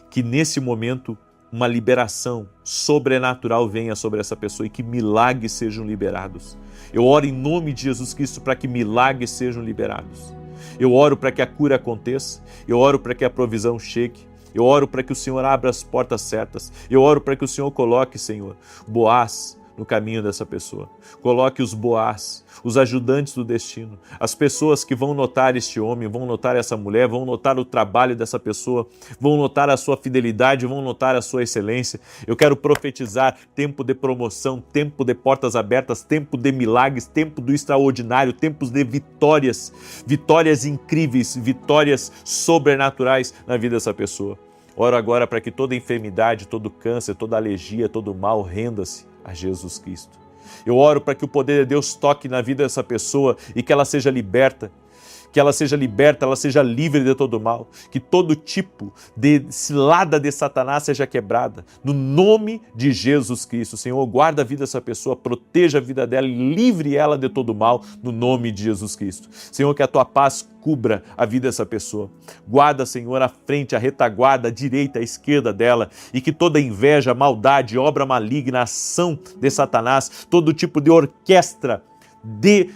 que nesse momento uma liberação sobrenatural venha sobre essa pessoa e que milagres sejam liberados. Eu oro em nome de Jesus Cristo para que milagres sejam liberados. Eu oro para que a cura aconteça, eu oro para que a provisão chegue, eu oro para que o Senhor abra as portas certas, eu oro para que o Senhor coloque, Senhor, Boaz no caminho dessa pessoa. Coloque os Boaz, os ajudantes do destino, as pessoas que vão notar este homem, vão notar essa mulher, vão notar o trabalho dessa pessoa, vão notar a sua fidelidade, vão notar a sua excelência. Eu quero profetizar tempo de promoção, tempo de portas abertas, tempo de milagres, tempo do extraordinário, tempos de vitórias, vitórias incríveis, vitórias sobrenaturais na vida dessa pessoa. Oro agora para que toda enfermidade, todo câncer, toda alergia, todo mal renda-se a Jesus Cristo. Eu oro para que o poder de Deus toque na vida dessa pessoa e que ela seja liberta, ela seja livre de todo mal, que todo tipo de cilada de Satanás seja quebrada, no nome de Jesus Cristo. Senhor, guarda a vida dessa pessoa, proteja a vida dela e livre ela de todo mal, no nome de Jesus Cristo. Senhor, que a tua paz cubra a vida dessa pessoa. Guarda, Senhor, a frente, a retaguarda, a direita, a esquerda dela, e que toda inveja, maldade, obra maligna, ação de Satanás, todo tipo de orquestra de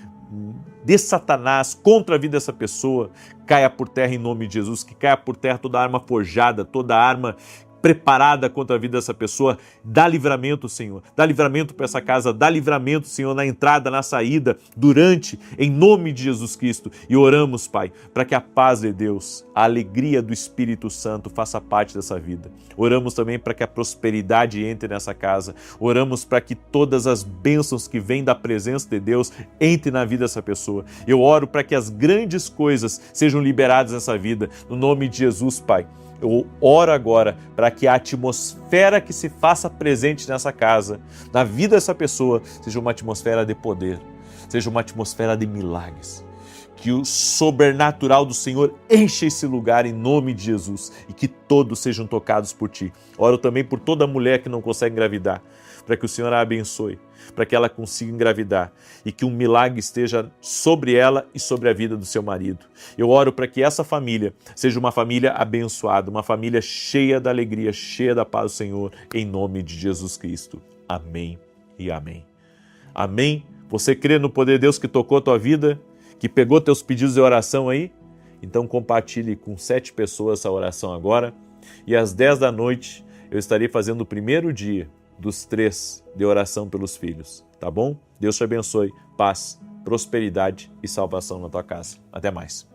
de Satanás contra a vida dessa pessoa caia por terra em nome de Jesus, que caia por terra toda arma forjada, toda arma preparada contra a vida dessa pessoa. Dá livramento, Senhor. Dá livramento para essa casa. Dá livramento, Senhor, na entrada, na saída, durante, em nome de Jesus Cristo. E oramos, Pai, para que a paz de Deus, a alegria do Espírito Santo faça parte dessa vida. Oramos também para que a prosperidade entre nessa casa. Oramos para que todas as bênçãos que vêm da presença de Deus entrem na vida dessa pessoa. Eu oro para que as grandes coisas sejam liberadas nessa vida. No nome de Jesus, Pai. Eu oro agora para que a atmosfera que se faça presente nessa casa, na vida dessa pessoa, seja uma atmosfera de poder, seja uma atmosfera de milagres. Que o sobrenatural do Senhor encha esse lugar em nome de Jesus e que todos sejam tocados por Ti. Oro também por toda mulher que não consegue engravidar, para que o Senhor a abençoe, para que ela consiga engravidar e que um milagre esteja sobre ela e sobre a vida do seu marido. Eu oro para que essa família seja uma família abençoada, uma família cheia da alegria, cheia da paz do Senhor, em nome de Jesus Cristo. Amém e amém. Amém? Você crê no poder de Deus que tocou a tua vida, que pegou teus pedidos de oração aí? Então compartilhe com 7 pessoas essa oração agora e às 10 da noite eu estarei fazendo o primeiro dia dos 3 de oração pelos filhos, tá bom? Deus te abençoe, paz, prosperidade e salvação na tua casa. Até mais.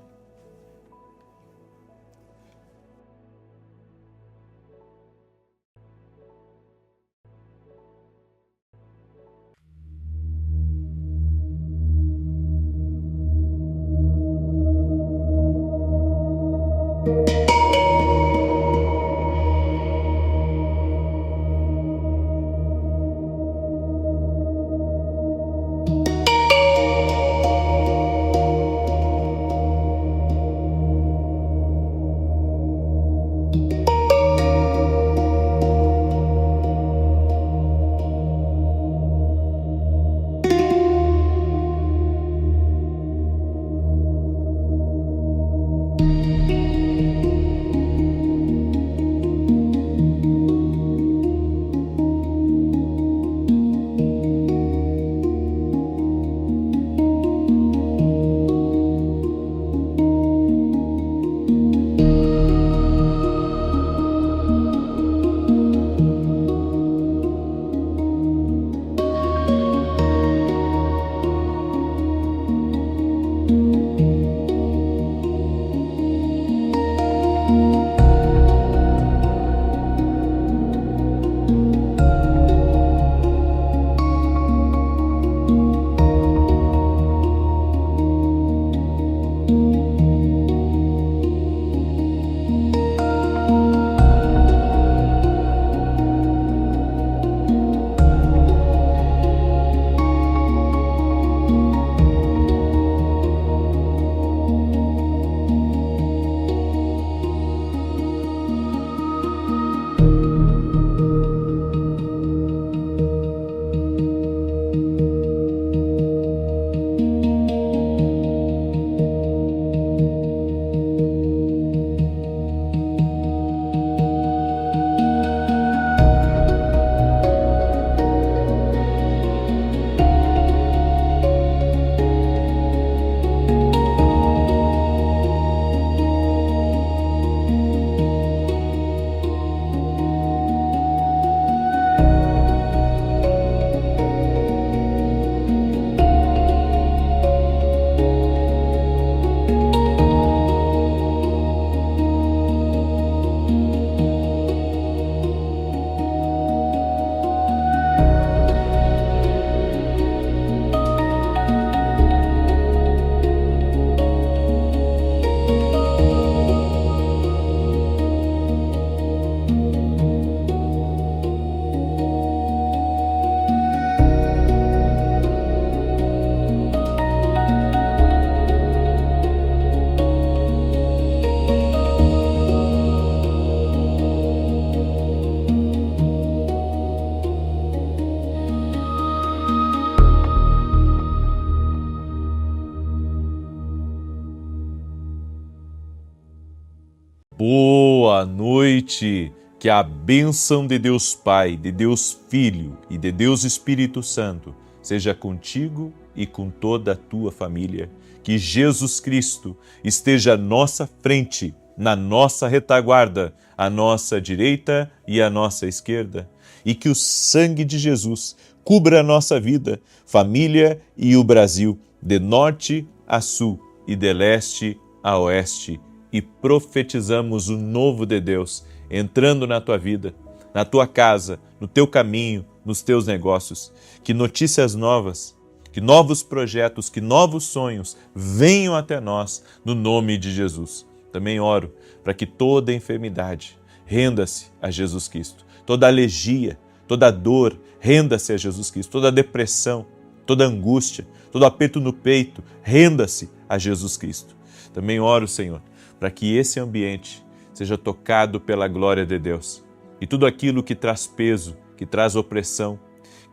Boa noite, que a bênção de Deus Pai, de Deus Filho e de Deus Espírito Santo seja contigo e com toda a tua família. Que Jesus Cristo esteja à nossa frente, na nossa retaguarda, à nossa direita e à nossa esquerda. E que o sangue de Jesus cubra a nossa vida, família e o Brasil, de norte a sul e de leste a oeste. E profetizamos o novo de Deus entrando na tua vida, na tua casa, no teu caminho, nos teus negócios. Que notícias novas, que novos projetos, que novos sonhos venham até nós, no nome de Jesus. Também oro para que toda enfermidade renda-se a Jesus Cristo. Toda alergia, toda dor, renda-se a Jesus Cristo. Toda depressão, toda angústia, todo aperto no peito, renda-se a Jesus Cristo. Também oro, Senhor, para que esse ambiente seja tocado pela glória de Deus. E tudo aquilo que traz peso, que traz opressão,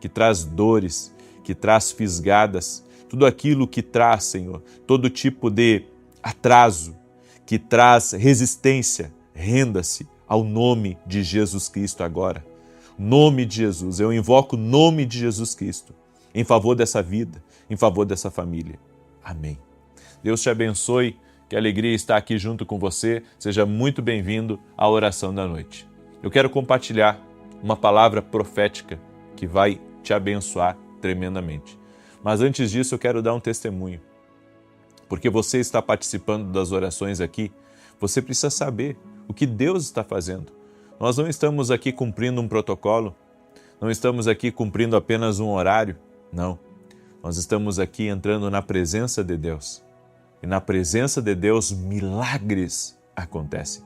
que traz dores, que traz fisgadas, tudo aquilo que traz, Senhor, todo tipo de atraso, que traz resistência, renda-se ao nome de Jesus Cristo agora. Nome de Jesus, eu invoco o nome de Jesus Cristo em favor dessa vida, em favor dessa família. Amém. Deus te abençoe, que alegria estar aqui junto com você. Seja muito bem-vindo à oração da noite. Eu quero compartilhar uma palavra profética que vai te abençoar tremendamente. Mas antes disso, eu quero dar um testemunho. Porque você está participando das orações aqui, você precisa saber o que Deus está fazendo. Nós não estamos aqui cumprindo um protocolo, não estamos aqui cumprindo apenas um horário, não. Nós estamos aqui entrando na presença de Deus. E na presença de Deus, milagres acontecem.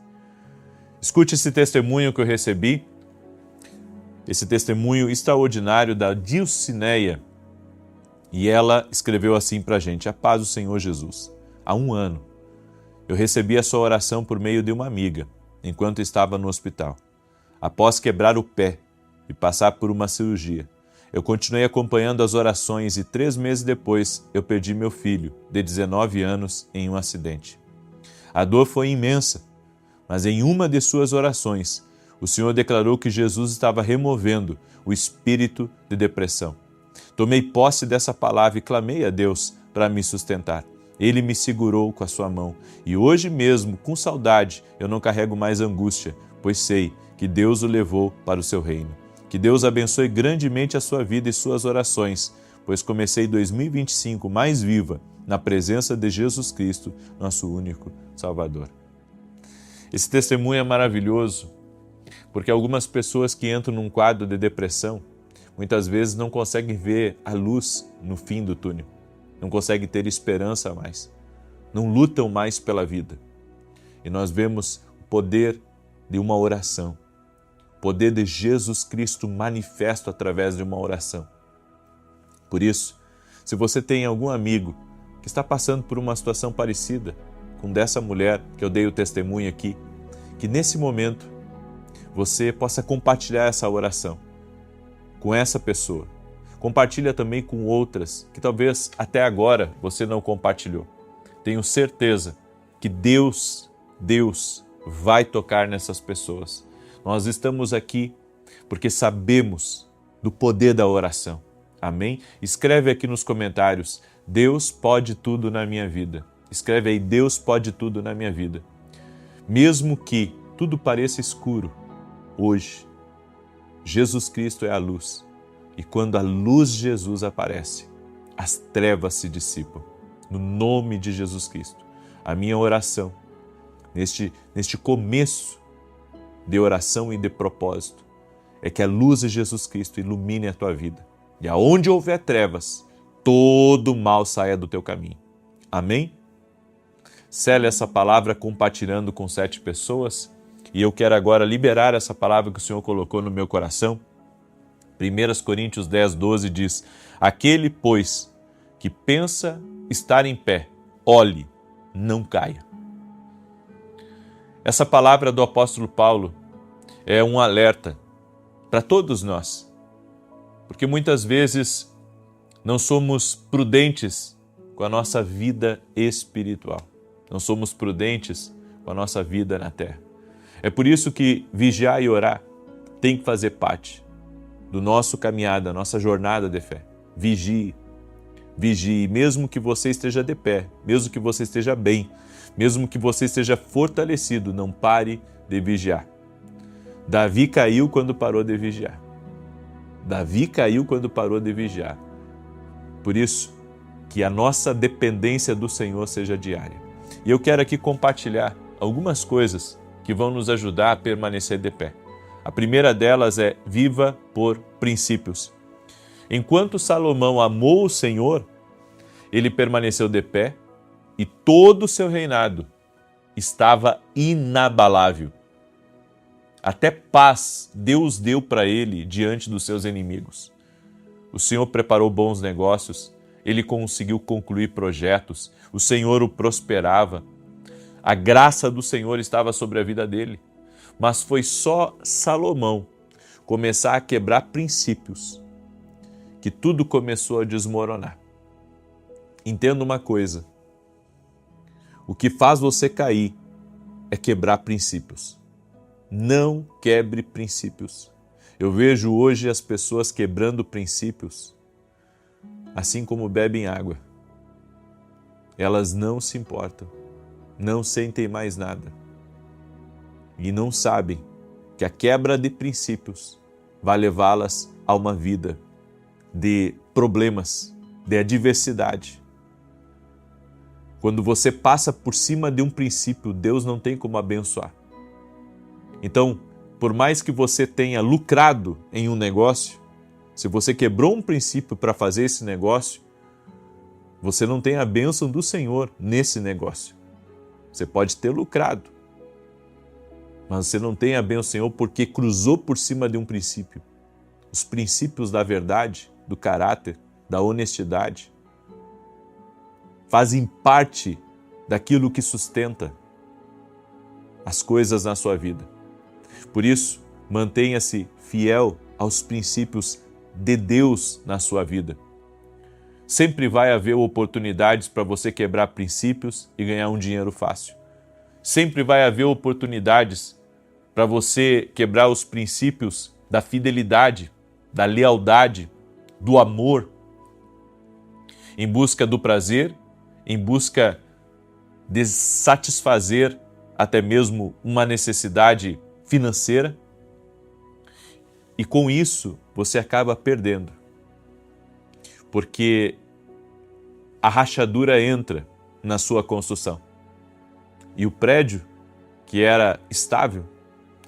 Escute esse testemunho que eu recebi, esse testemunho extraordinário da Dilcineia. E ela escreveu assim para a gente: a paz do Senhor Jesus. Há 1 ano, eu recebi a sua oração por meio de uma amiga, enquanto estava no hospital. Após quebrar o pé e passar por uma cirurgia, eu continuei acompanhando as orações e 3 meses depois eu perdi meu filho, de 19 anos, em um acidente. A dor foi imensa, mas em uma de suas orações, o Senhor declarou que Jesus estava removendo o espírito de depressão. Tomei posse dessa palavra e clamei a Deus para me sustentar. Ele me segurou com a sua mão e hoje mesmo, com saudade, eu não carrego mais angústia, pois sei que Deus o levou para o seu reino. Que Deus abençoe grandemente a sua vida e suas orações, pois comecei 2025 mais viva na presença de Jesus Cristo, nosso único Salvador. Esse testemunho é maravilhoso, porque algumas pessoas que entram num quadro de depressão, muitas vezes não conseguem ver a luz no fim do túnel, não conseguem ter esperança mais, não lutam mais pela vida. E nós vemos o poder de uma oração, o poder de Jesus Cristo manifesto através de uma oração. Por isso, se você tem algum amigo que está passando por uma situação parecida com dessa mulher que eu dei o testemunho aqui, que nesse momento você possa compartilhar essa oração com essa pessoa. Compartilha também com outras que talvez até agora você não compartilhou. Tenho certeza que Deus vai tocar nessas pessoas. Nós estamos aqui porque sabemos do poder da oração. Amém? Escreve aqui nos comentários: Deus pode tudo na minha vida. Escreve aí: Deus pode tudo na minha vida. Mesmo que tudo pareça escuro, hoje, Jesus Cristo é a luz. E quando a luz de Jesus aparece, as trevas se dissipam. No nome de Jesus Cristo, a minha oração, neste começo de oração e de propósito, é que a luz de Jesus Cristo ilumine a tua vida. E aonde houver trevas, todo mal saia do teu caminho. Amém? Sele essa palavra compartilhando com 7 pessoas. E eu quero agora liberar essa palavra que o Senhor colocou no meu coração. 1 Coríntios 10, 12 diz: aquele, pois, que pensa estar em pé, olhe, não caia. Essa palavra do apóstolo Paulo é um alerta para todos nós, porque muitas vezes não somos prudentes com a nossa vida espiritual, não somos prudentes com a nossa vida na terra. É por isso que vigiar e orar tem que fazer parte do nosso caminhar, da nossa jornada de fé. Vigie, Vigie, mesmo que você esteja de pé, mesmo que você esteja bem, mesmo que você esteja fortalecido, não pare de vigiar. Davi caiu quando parou de vigiar. Davi caiu quando parou de vigiar. Por isso, que a nossa dependência do Senhor seja diária. E eu quero aqui compartilhar algumas coisas que vão nos ajudar a permanecer de pé. A primeira delas é: viva por princípios. Enquanto Salomão amou o Senhor, ele permaneceu de pé e todo o seu reinado estava inabalável. Até paz Deus deu para ele diante dos seus inimigos. O Senhor preparou bons negócios, ele conseguiu concluir projetos, o Senhor o prosperava. A graça do Senhor estava sobre a vida dele. Mas foi só Salomão começar a quebrar princípios que tudo começou a desmoronar. Entenda uma coisa: o que faz você cair é quebrar princípios. Não quebre princípios. Eu vejo hoje as pessoas quebrando princípios, assim como bebem água. Elas não se importam, não sentem mais nada e não sabem que a quebra de princípios vai levá-las a uma vida de problemas, de adversidade. Quando você passa por cima de um princípio, Deus não tem como abençoar. Então, por mais que você tenha lucrado em um negócio, se você quebrou um princípio para fazer esse negócio, você não tem a bênção do Senhor nesse negócio. Você pode ter lucrado, mas você não tem a bênção do Senhor porque cruzou por cima de um princípio. Os princípios da verdade, do caráter, da honestidade, fazem parte daquilo que sustenta as coisas na sua vida. Por isso, mantenha-se fiel aos princípios de Deus na sua vida. Sempre vai haver oportunidades para você quebrar princípios e ganhar um dinheiro fácil. Sempre vai haver oportunidades para você quebrar os princípios da fidelidade, da lealdade, do amor, em busca do prazer, em busca de satisfazer até mesmo uma necessidade financeira. E com isso você acaba perdendo, porque a rachadura entra na sua construção. E o prédio, que era estável,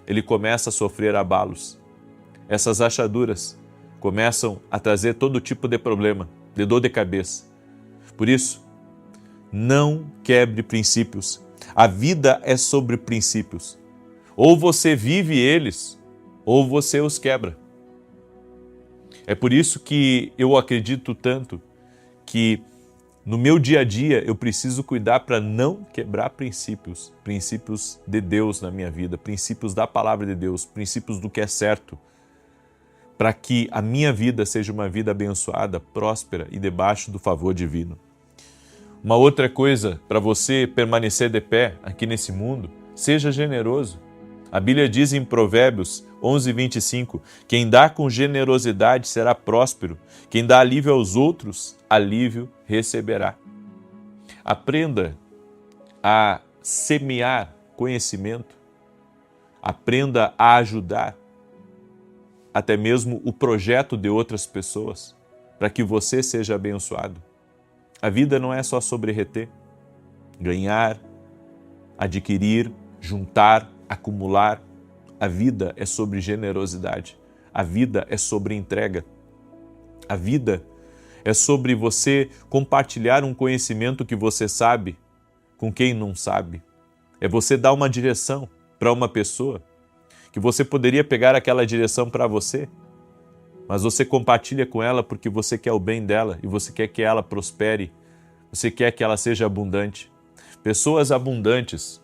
ele começa a sofrer abalos. Essas rachaduras começam a trazer todo tipo de problema, de dor de cabeça. Por isso, não quebre princípios. A vida é sobre princípios. Ou você vive eles, ou você os quebra. É por isso que eu acredito tanto que no meu dia a dia eu preciso cuidar para não quebrar princípios, princípios de Deus na minha vida, princípios da palavra de Deus, princípios do que é certo, para que a minha vida seja uma vida abençoada, próspera e debaixo do favor divino. Uma outra coisa para você permanecer de pé aqui nesse mundo, seja generoso. A Bíblia diz em Provérbios 11:25, quem dá com generosidade será próspero, quem dá alívio aos outros, alívio receberá. Aprenda a semear conhecimento, aprenda a ajudar até mesmo o projeto de outras pessoas, para que você seja abençoado. A vida não é só sobre reter, ganhar, adquirir, juntar, acumular. A vida é sobre generosidade. A vida é sobre entrega. A vida é sobre você compartilhar um conhecimento que você sabe com quem não sabe. É você dar uma direção para uma pessoa que você poderia pegar aquela direção para você, mas você compartilha com ela porque você quer o bem dela e você quer que ela prospere, você quer que ela seja abundante. Pessoas abundantes,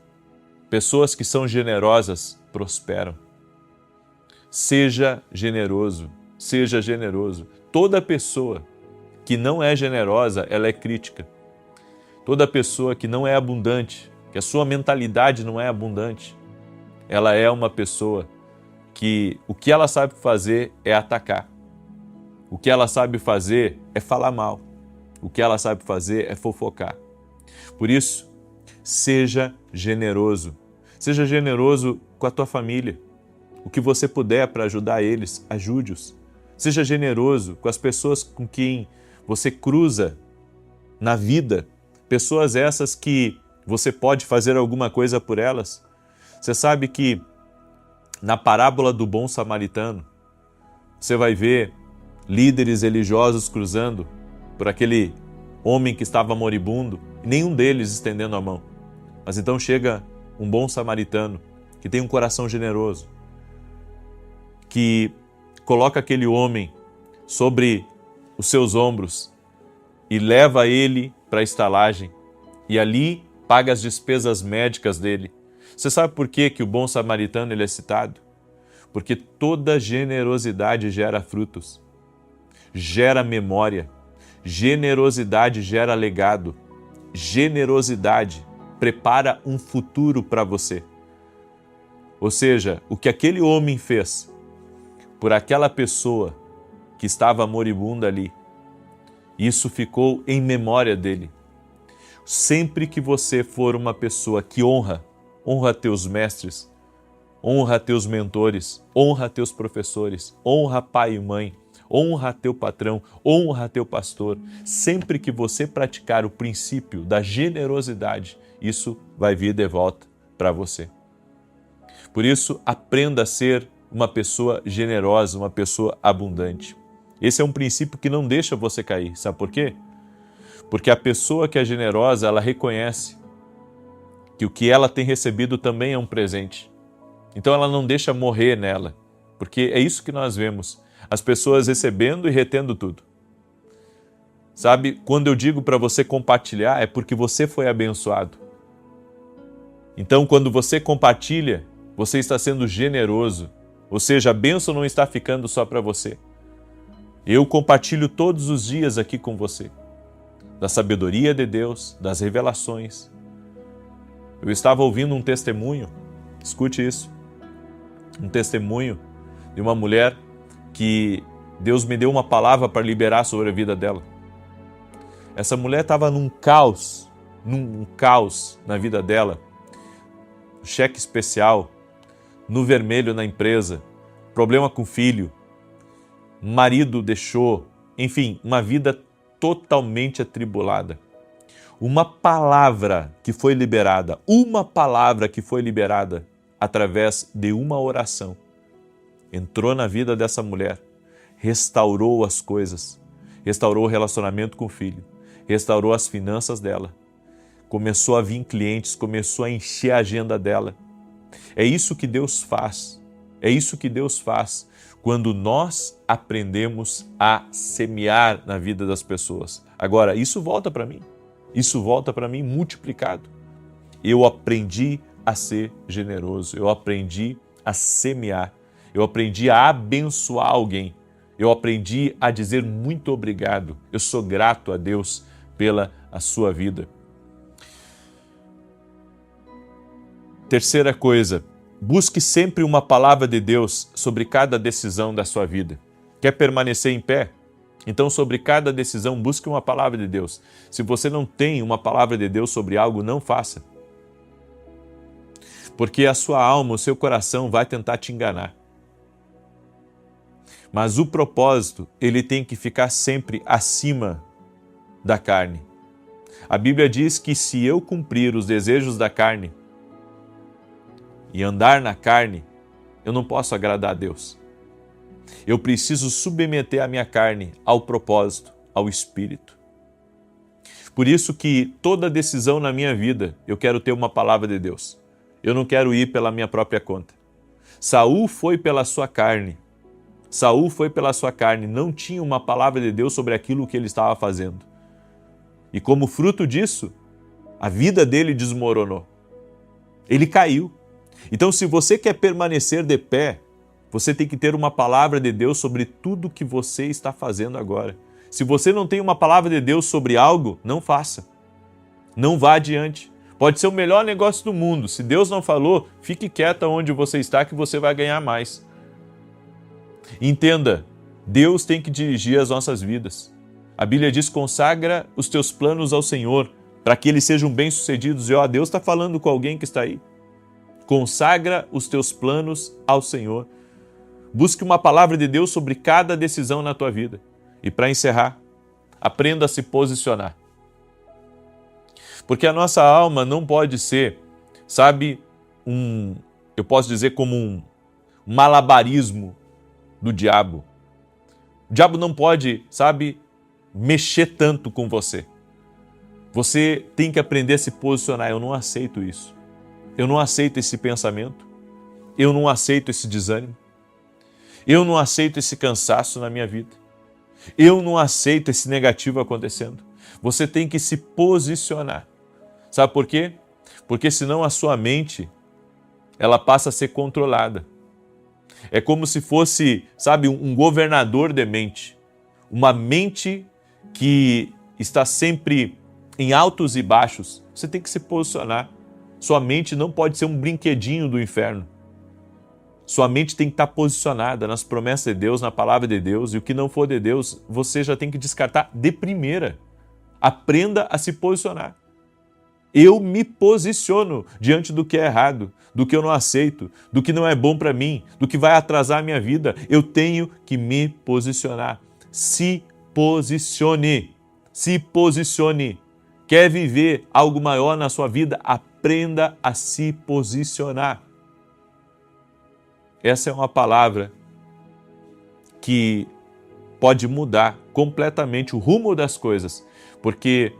pessoas que são generosas, prosperam. Seja generoso, seja generoso. Toda pessoa que não é generosa, ela é crítica. Toda pessoa que não é abundante, que a sua mentalidade não é abundante, ela é uma pessoa que o que ela sabe fazer é atacar. O que ela sabe fazer é falar mal. o que ela sabe fazer é fofocar. Por isso, seja generoso. Seja generoso com a tua família. O que você puder para ajudar eles, ajude-os. Seja generoso com as pessoas com quem você cruza na vida. Pessoas essas que você pode fazer alguma coisa por elas. Você sabe que na parábola do bom samaritano, você vai ver líderes religiosos cruzando por aquele homem que estava moribundo, e nenhum deles estendendo a mão. Mas então chega um bom samaritano, que tem um coração generoso, que coloca aquele homem sobre os seus ombros e leva ele para a estalagem e ali paga as despesas médicas dele. Você sabe por que o bom samaritano ele é citado? Porque toda generosidade gera frutos, gera memória, generosidade gera legado, generosidade prepara um futuro para você. Ou seja, o que aquele homem fez por aquela pessoa que estava moribunda ali, isso ficou em memória dele. Sempre que você for uma pessoa que honra teus mestres, honra teus mentores, honra teus professores, honra pai e mãe, honra teu patrão, honra teu pastor. Sempre que você praticar o princípio da generosidade, isso vai vir de volta para você. Por isso, aprenda a ser uma pessoa generosa, uma pessoa abundante. Esse é um princípio que não deixa você cair. Sabe por quê? Porque a pessoa que é generosa, ela reconhece que o que ela tem recebido também é um presente. Então ela não deixa morrer nela, porque é isso que nós vemos, as pessoas recebendo e retendo tudo. Sabe, quando eu digo para você compartilhar, é porque você foi abençoado. Então quando você compartilha, você está sendo generoso, ou seja, a bênção não está ficando só para você. Eu compartilho todos os dias aqui com você, da sabedoria de Deus, das revelações. Eu estava ouvindo um testemunho, escute isso, um testemunho de uma mulher que Deus me deu uma palavra para liberar sobre a vida dela. Essa mulher estava num caos na vida dela, cheque especial, no vermelho na empresa, problema com o filho, marido deixou, enfim, uma vida totalmente atribulada. Uma palavra que foi liberada através de uma oração, entrou na vida dessa mulher, restaurou as coisas, restaurou o relacionamento com o filho, restaurou as finanças dela, começou a vir clientes, começou a encher a agenda dela. É isso que Deus faz, quando nós aprendemos a semear na vida das pessoas. Agora, isso volta para mim multiplicado. Eu aprendi a ser generoso, eu aprendi a semear, eu aprendi a abençoar alguém, eu aprendi a dizer muito obrigado, eu sou grato a Deus pela a sua vida. Terceira coisa, busque sempre uma palavra de Deus sobre cada decisão da sua vida. Quer permanecer em pé? Então, sobre cada decisão, busque uma palavra de Deus. Se você não tem uma palavra de Deus sobre algo, não faça. Porque a sua alma, o seu coração vai tentar te enganar. Mas o propósito, ele tem que ficar sempre acima da carne. A Bíblia diz que se eu cumprir os desejos da carne e andar na carne, eu não posso agradar a Deus. Eu preciso submeter a minha carne ao propósito, ao Espírito. Por isso que toda decisão na minha vida, eu quero ter uma palavra de Deus. Eu não quero ir pela minha própria conta. Saul foi pela sua carne. Não tinha uma palavra de Deus sobre aquilo que ele estava fazendo. E como fruto disso, a vida dele desmoronou. Ele caiu. Então, se você quer permanecer de pé, você tem que ter uma palavra de Deus sobre tudo que você está fazendo agora. Se você não tem uma palavra de Deus sobre algo, não faça. Não vá adiante. Pode ser o melhor negócio do mundo. Se Deus não falou, fique quieta onde você está que você vai ganhar mais. Entenda, Deus tem que dirigir as nossas vidas. A Bíblia diz: consagra os teus planos ao Senhor, para que eles sejam bem-sucedidos. E Deus está falando com alguém que está aí. Consagra os teus planos ao Senhor. Busque uma palavra de Deus sobre cada decisão na tua vida. E para encerrar, aprenda a se posicionar. Porque a nossa alma não pode ser, eu posso dizer como um malabarismo do diabo. O diabo não pode, mexer tanto com você. Você tem que aprender a se posicionar. Eu não aceito isso. Eu não aceito esse pensamento. Eu não aceito esse desânimo. Eu não aceito esse cansaço na minha vida. Eu não aceito esse negativo acontecendo. Você tem que se posicionar. Sabe por quê? Porque senão a sua mente, ela passa a ser controlada. É como se fosse, um governador de mente. Uma mente que está sempre em altos e baixos. Você tem que se posicionar. Sua mente não pode ser um brinquedinho do inferno. Sua mente tem que estar posicionada nas promessas de Deus, na palavra de Deus, e o que não for de Deus, você já tem que descartar de primeira. Aprenda a se posicionar. Eu me posiciono diante do que é errado, do que eu não aceito, do que não é bom para mim, do que vai atrasar a minha vida. Eu tenho que me posicionar. Se posicione. Se posicione. Quer viver algo maior na sua vida? Aprenda a se posicionar. Essa é uma palavra que pode mudar completamente o rumo das coisas. Porque,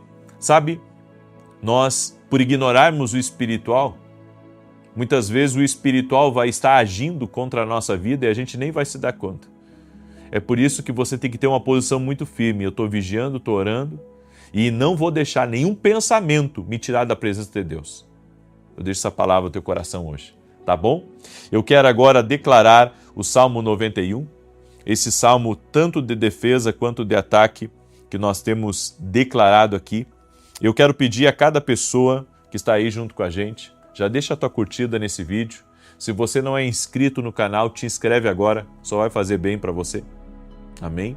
nós, por ignorarmos o espiritual, muitas vezes o espiritual vai estar agindo contra a nossa vida e a gente nem vai se dar conta. É por isso que você tem que ter uma posição muito firme. Eu estou vigiando, estou orando e não vou deixar nenhum pensamento me tirar da presença de Deus. Eu deixo essa palavra no teu coração hoje, tá bom? Eu quero agora declarar o Salmo 91, esse salmo tanto de defesa quanto de ataque que nós temos declarado aqui. Eu quero pedir a cada pessoa que está aí junto com a gente, já deixa a tua curtida nesse vídeo. Se você não é inscrito no canal, te inscreve agora, só vai fazer bem para você. Amém?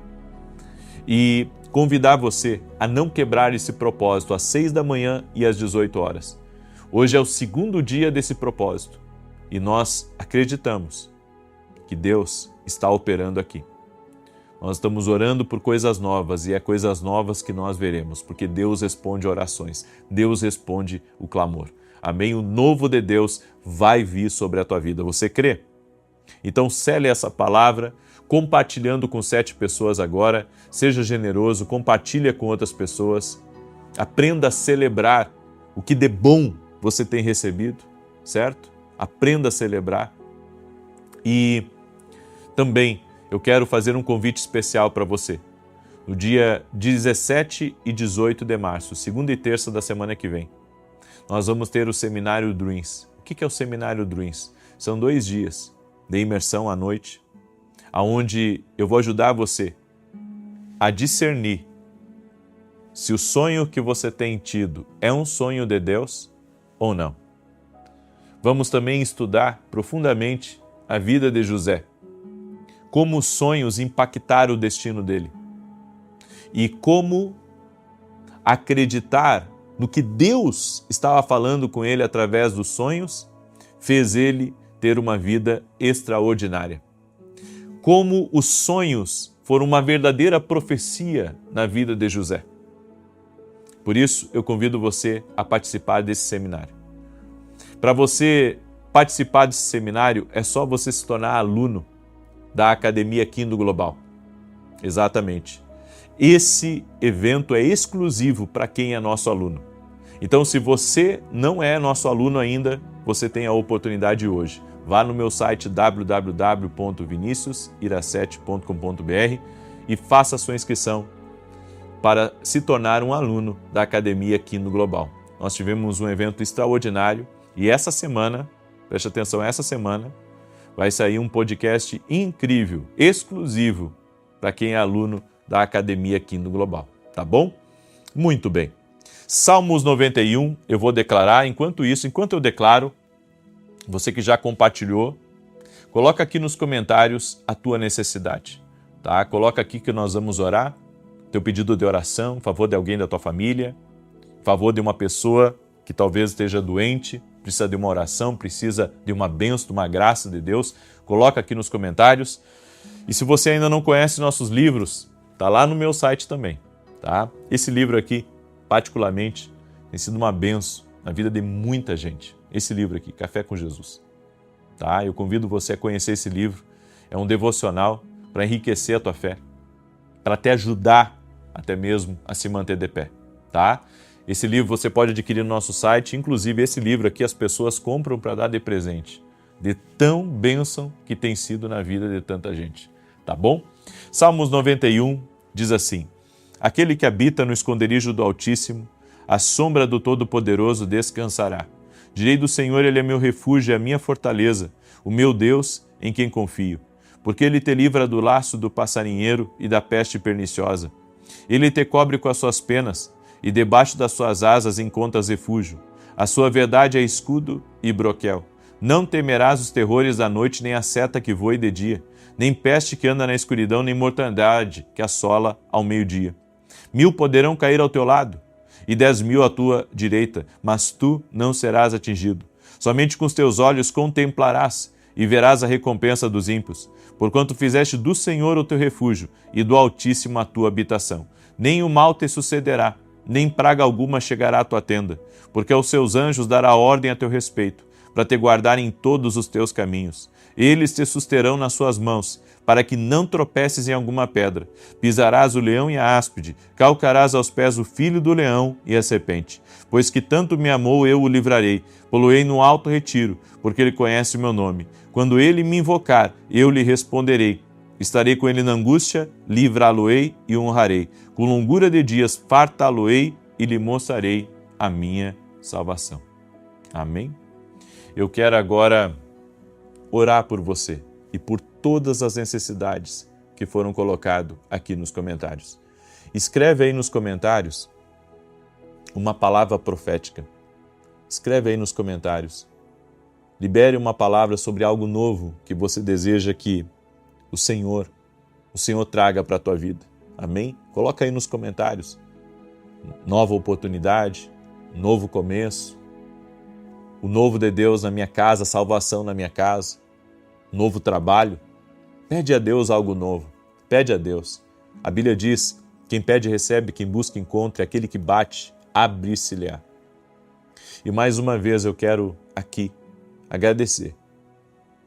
E convidar você a não quebrar esse propósito às 6 da manhã e às 18 horas. Hoje é o segundo dia desse propósito e nós acreditamos que Deus está operando aqui. Nós estamos orando por coisas novas e é coisas novas que nós veremos, porque Deus responde orações, Deus responde o clamor. Amém? O novo de Deus vai vir sobre a tua vida. Você crê? Então cele essa palavra, compartilhando com 7 pessoas agora. Seja generoso, compartilha com outras pessoas. Aprenda a celebrar o que de bom você tem recebido, certo? Aprenda a celebrar. E também eu quero fazer um convite especial para você. No dia 17 e 18 de março, segunda e terça da semana que vem, nós vamos ter o Seminário Dreams. O que é o Seminário Dreams? São 2 dias de imersão à noite, onde eu vou ajudar você a discernir se o sonho que você tem tido é um sonho de Deus ou não. Vamos também estudar profundamente a vida de José, como os sonhos impactaram o destino dele e como acreditar no que Deus estava falando com ele através dos sonhos fez ele ter uma vida extraordinária. Como os sonhos foram uma verdadeira profecia na vida de José. Por isso, eu convido você a participar desse seminário. Para você participar desse seminário, é só você se tornar aluno da Academia Kindle Global. Exatamente. Esse evento é exclusivo para quem é nosso aluno. Então, se você não é nosso aluno ainda, você tem a oportunidade hoje. Vá no meu site www.viniciusiracete.com.br e faça a sua inscrição para se tornar um aluno da Academia Kindle Global. Nós tivemos um evento extraordinário e essa semana, preste atenção, essa semana, vai sair um podcast incrível, exclusivo, para quem é aluno da Academia Kindle Global. Tá bom? Muito bem. Salmos 91, eu vou declarar. Enquanto eu declaro, você que já compartilhou, coloca aqui nos comentários a tua necessidade. Tá? Coloca aqui que nós vamos orar teu pedido de oração, em favor de alguém da tua família, em favor de uma pessoa que talvez esteja doente, precisa de uma oração, precisa de uma bênção, de uma graça de Deus, coloca aqui nos comentários. E se você ainda não conhece nossos livros, tá lá no meu site também, tá? Esse livro aqui, particularmente, tem sido uma bênção na vida de muita gente. Esse livro aqui, Café com Jesus, tá? Eu convido você a conhecer esse livro. É um devocional para enriquecer a tua fé, para te ajudar até mesmo a se manter de pé, tá? Esse livro você pode adquirir no nosso site, inclusive esse livro aqui as pessoas compram para dar de presente, de tão bênção que tem sido na vida de tanta gente, tá bom? Salmos 91 diz assim: aquele que habita no esconderijo do Altíssimo, à sombra do Todo-Poderoso descansará. Direi do Senhor, Ele é meu refúgio e a minha fortaleza, o meu Deus em quem confio. Porque Ele te livra do laço do passarinheiro e da peste perniciosa. Ele te cobre com as suas penas, e debaixo das suas asas encontras refúgio. A sua verdade é escudo e broquel. Não temerás os terrores da noite, nem a seta que voe de dia, nem peste que anda na escuridão, nem mortandade que assola ao meio-dia. 1000 poderão cair ao teu lado, e 10.000 à tua direita, mas tu não serás atingido. Somente com os teus olhos contemplarás, e verás a recompensa dos ímpios, porquanto fizeste do Senhor o teu refúgio, e do Altíssimo a tua habitação. Nem o mal te sucederá, nem praga alguma chegará à tua tenda, porque aos seus anjos dará ordem a teu respeito, para te guardar em todos os teus caminhos. Eles te susterão nas suas mãos, para que não tropeces em alguma pedra. Pisarás o leão e a áspide, calcarás aos pés o filho do leão e a serpente. Pois que tanto me amou, eu o livrarei, poloei no alto retiro, porque ele conhece o meu nome. Quando ele me invocar, eu lhe responderei. Estarei com ele na angústia, livrá-lo-ei e honrarei. Com longura de dias fartá-lo-ei e lhe mostrarei a minha salvação. Amém? Eu quero agora orar por você e por todas as necessidades que foram colocadas aqui nos comentários. Escreve aí nos comentários uma palavra profética. Escreve aí nos comentários. Libere uma palavra sobre algo novo que você deseja que o Senhor traga para a tua vida. Amém? Coloca aí nos comentários. Nova oportunidade, novo começo, o novo de Deus na minha casa, salvação na minha casa, novo trabalho. Pede a Deus algo novo. Pede a Deus. A Bíblia diz, quem pede recebe, quem busca encontra, aquele que bate, abre-se-lhe-á. E mais uma vez eu quero aqui agradecer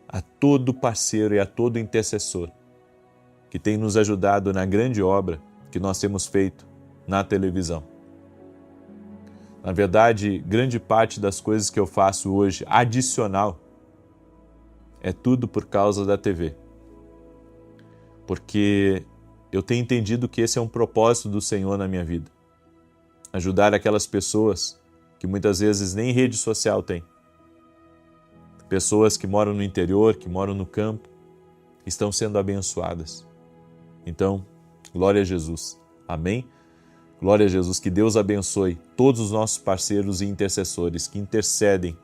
a todo parceiro e a todo intercessor que tem nos ajudado na grande obra que nós temos feito na televisão. Na verdade, grande parte das coisas que eu faço hoje, adicional, é tudo por causa da TV. Porque eu tenho entendido que esse é um propósito do Senhor na minha vida. Ajudar aquelas pessoas que muitas vezes nem rede social têm. Pessoas que moram no interior, que moram no campo, estão sendo abençoadas. Então, glória a Jesus. Amém? Glória a Jesus. Que Deus abençoe todos os nossos parceiros e intercessores que intercedem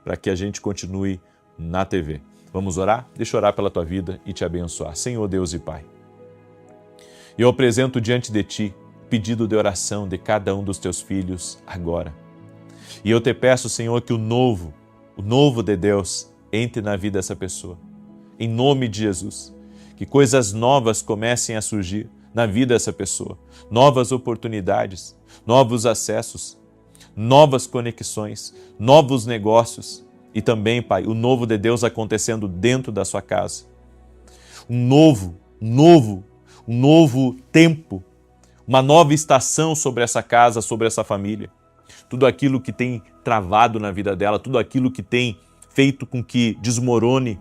para que a gente continue na TV. Vamos orar? Deixa eu orar pela tua vida e te abençoar. Senhor Deus e Pai, eu apresento diante de Ti o pedido de oração de cada um dos Teus filhos agora. E eu te peço, Senhor, que o novo de Deus entre na vida dessa pessoa. Em nome de Jesus. Que coisas novas comecem a surgir na vida dessa pessoa. Novas oportunidades, novos acessos, novas conexões, novos negócios. E também, Pai, o novo de Deus acontecendo dentro da sua casa. Um novo tempo, uma nova estação sobre essa casa, sobre essa família. Tudo aquilo que tem travado na vida dela, tudo aquilo que tem feito com que desmorone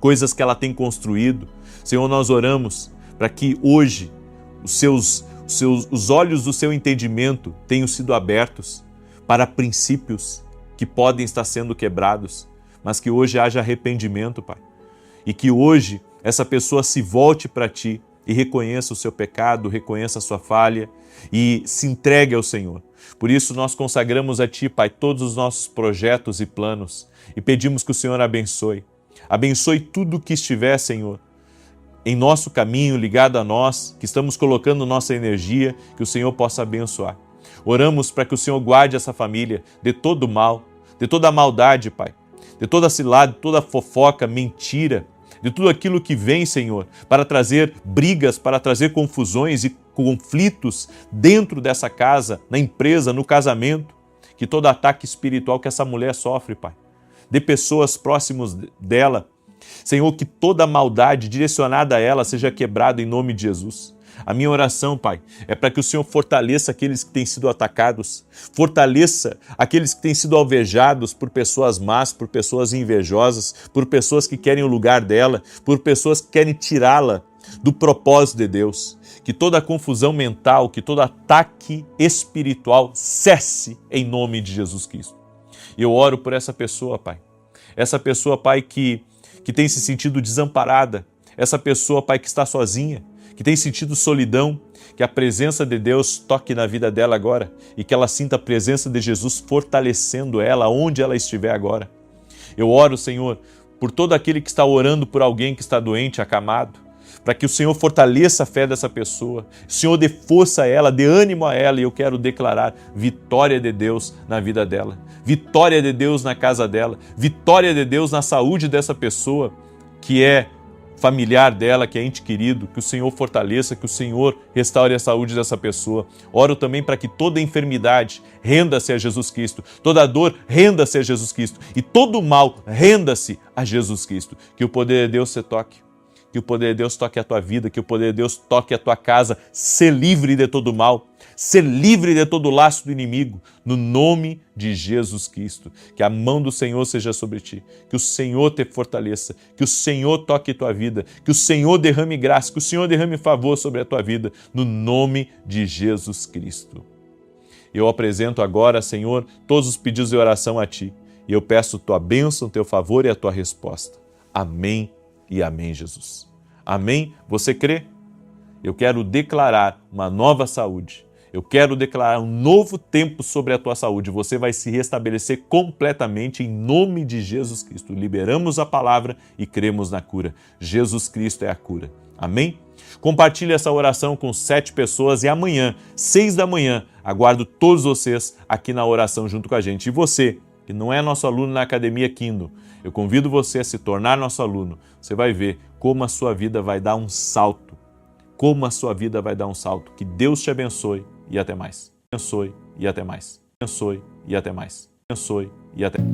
coisas que ela tem construído. Senhor, nós oramos para que hoje os olhos do seu entendimento tenham sido abertos para princípios que podem estar sendo quebrados, mas que hoje haja arrependimento, Pai. E que hoje essa pessoa se volte para Ti e reconheça o seu pecado, reconheça a sua falha e se entregue ao Senhor. Por isso nós consagramos a Ti, Pai, todos os nossos projetos e planos e pedimos que o Senhor abençoe. Abençoe tudo que estiver, Senhor, em nosso caminho, ligado a nós, que estamos colocando nossa energia, que o Senhor possa abençoar. Oramos para que o Senhor guarde essa família de todo mal, de toda a maldade, Pai, de toda cilada, de toda fofoca, mentira, de tudo aquilo que vem, Senhor, para trazer brigas, para trazer confusões e conflitos dentro dessa casa, na empresa, no casamento, que todo ataque espiritual que essa mulher sofre, Pai, de pessoas próximas dela, Senhor, que toda maldade direcionada a ela seja quebrada em nome de Jesus. A minha oração, Pai, é para que o Senhor fortaleça aqueles que têm sido atacados, fortaleça aqueles que têm sido alvejados por pessoas más, por pessoas invejosas, por pessoas que querem o lugar dela, por pessoas que querem tirá-la do propósito de Deus. Que toda confusão mental, que todo ataque espiritual cesse em nome de Jesus Cristo. E eu oro por essa pessoa, Pai. Essa pessoa, Pai, que tem se sentido desamparada. Essa pessoa, Pai, que está sozinha, que tem sentido solidão, que a presença de Deus toque na vida dela agora e que ela sinta a presença de Jesus fortalecendo ela onde ela estiver agora. Eu oro, Senhor, por todo aquele que está orando por alguém que está doente, acamado, para que o Senhor fortaleça a fé dessa pessoa, o Senhor dê força a ela, dê ânimo a ela, e eu quero declarar vitória de Deus na vida dela, vitória de Deus na casa dela, vitória de Deus na saúde dessa pessoa que é familiar dela, que é ente querido, que o Senhor fortaleça, que o Senhor restaure a saúde dessa pessoa. Oro também para que toda enfermidade renda-se a Jesus Cristo, toda dor renda-se a Jesus Cristo e todo mal renda-se a Jesus Cristo. Que o poder de Deus se toque, que o poder de Deus toque a tua vida, que o poder de Deus toque a tua casa. Ser livre de todo mal, ser livre de todo laço do inimigo, no nome de Jesus Cristo. Que a mão do Senhor seja sobre ti, que o Senhor te fortaleça, que o Senhor toque a tua vida, que o Senhor derrame graça, que o Senhor derrame favor sobre a tua vida, no nome de Jesus Cristo. Eu apresento agora, Senhor, todos os pedidos de oração a ti, e eu peço tua bênção, teu favor e a tua resposta. Amém e amém, Jesus. Amém? Você crê? Eu quero declarar uma nova saúde. Eu quero declarar um novo tempo sobre a tua saúde. Você vai se restabelecer completamente em nome de Jesus Cristo. Liberamos a palavra e cremos na cura. Jesus Cristo é a cura. Amém? Compartilhe essa oração com 7 pessoas e amanhã, 6 da manhã, aguardo todos vocês aqui na oração junto com a gente. E você, que não é nosso aluno na Academia Kindle, eu convido você a se tornar nosso aluno. Você vai ver como a sua vida vai dar um salto. Como a sua vida vai dar um salto. Que Deus te abençoe e até mais. Abençoe e até mais. Abençoe e até mais. Abençoe e até mais.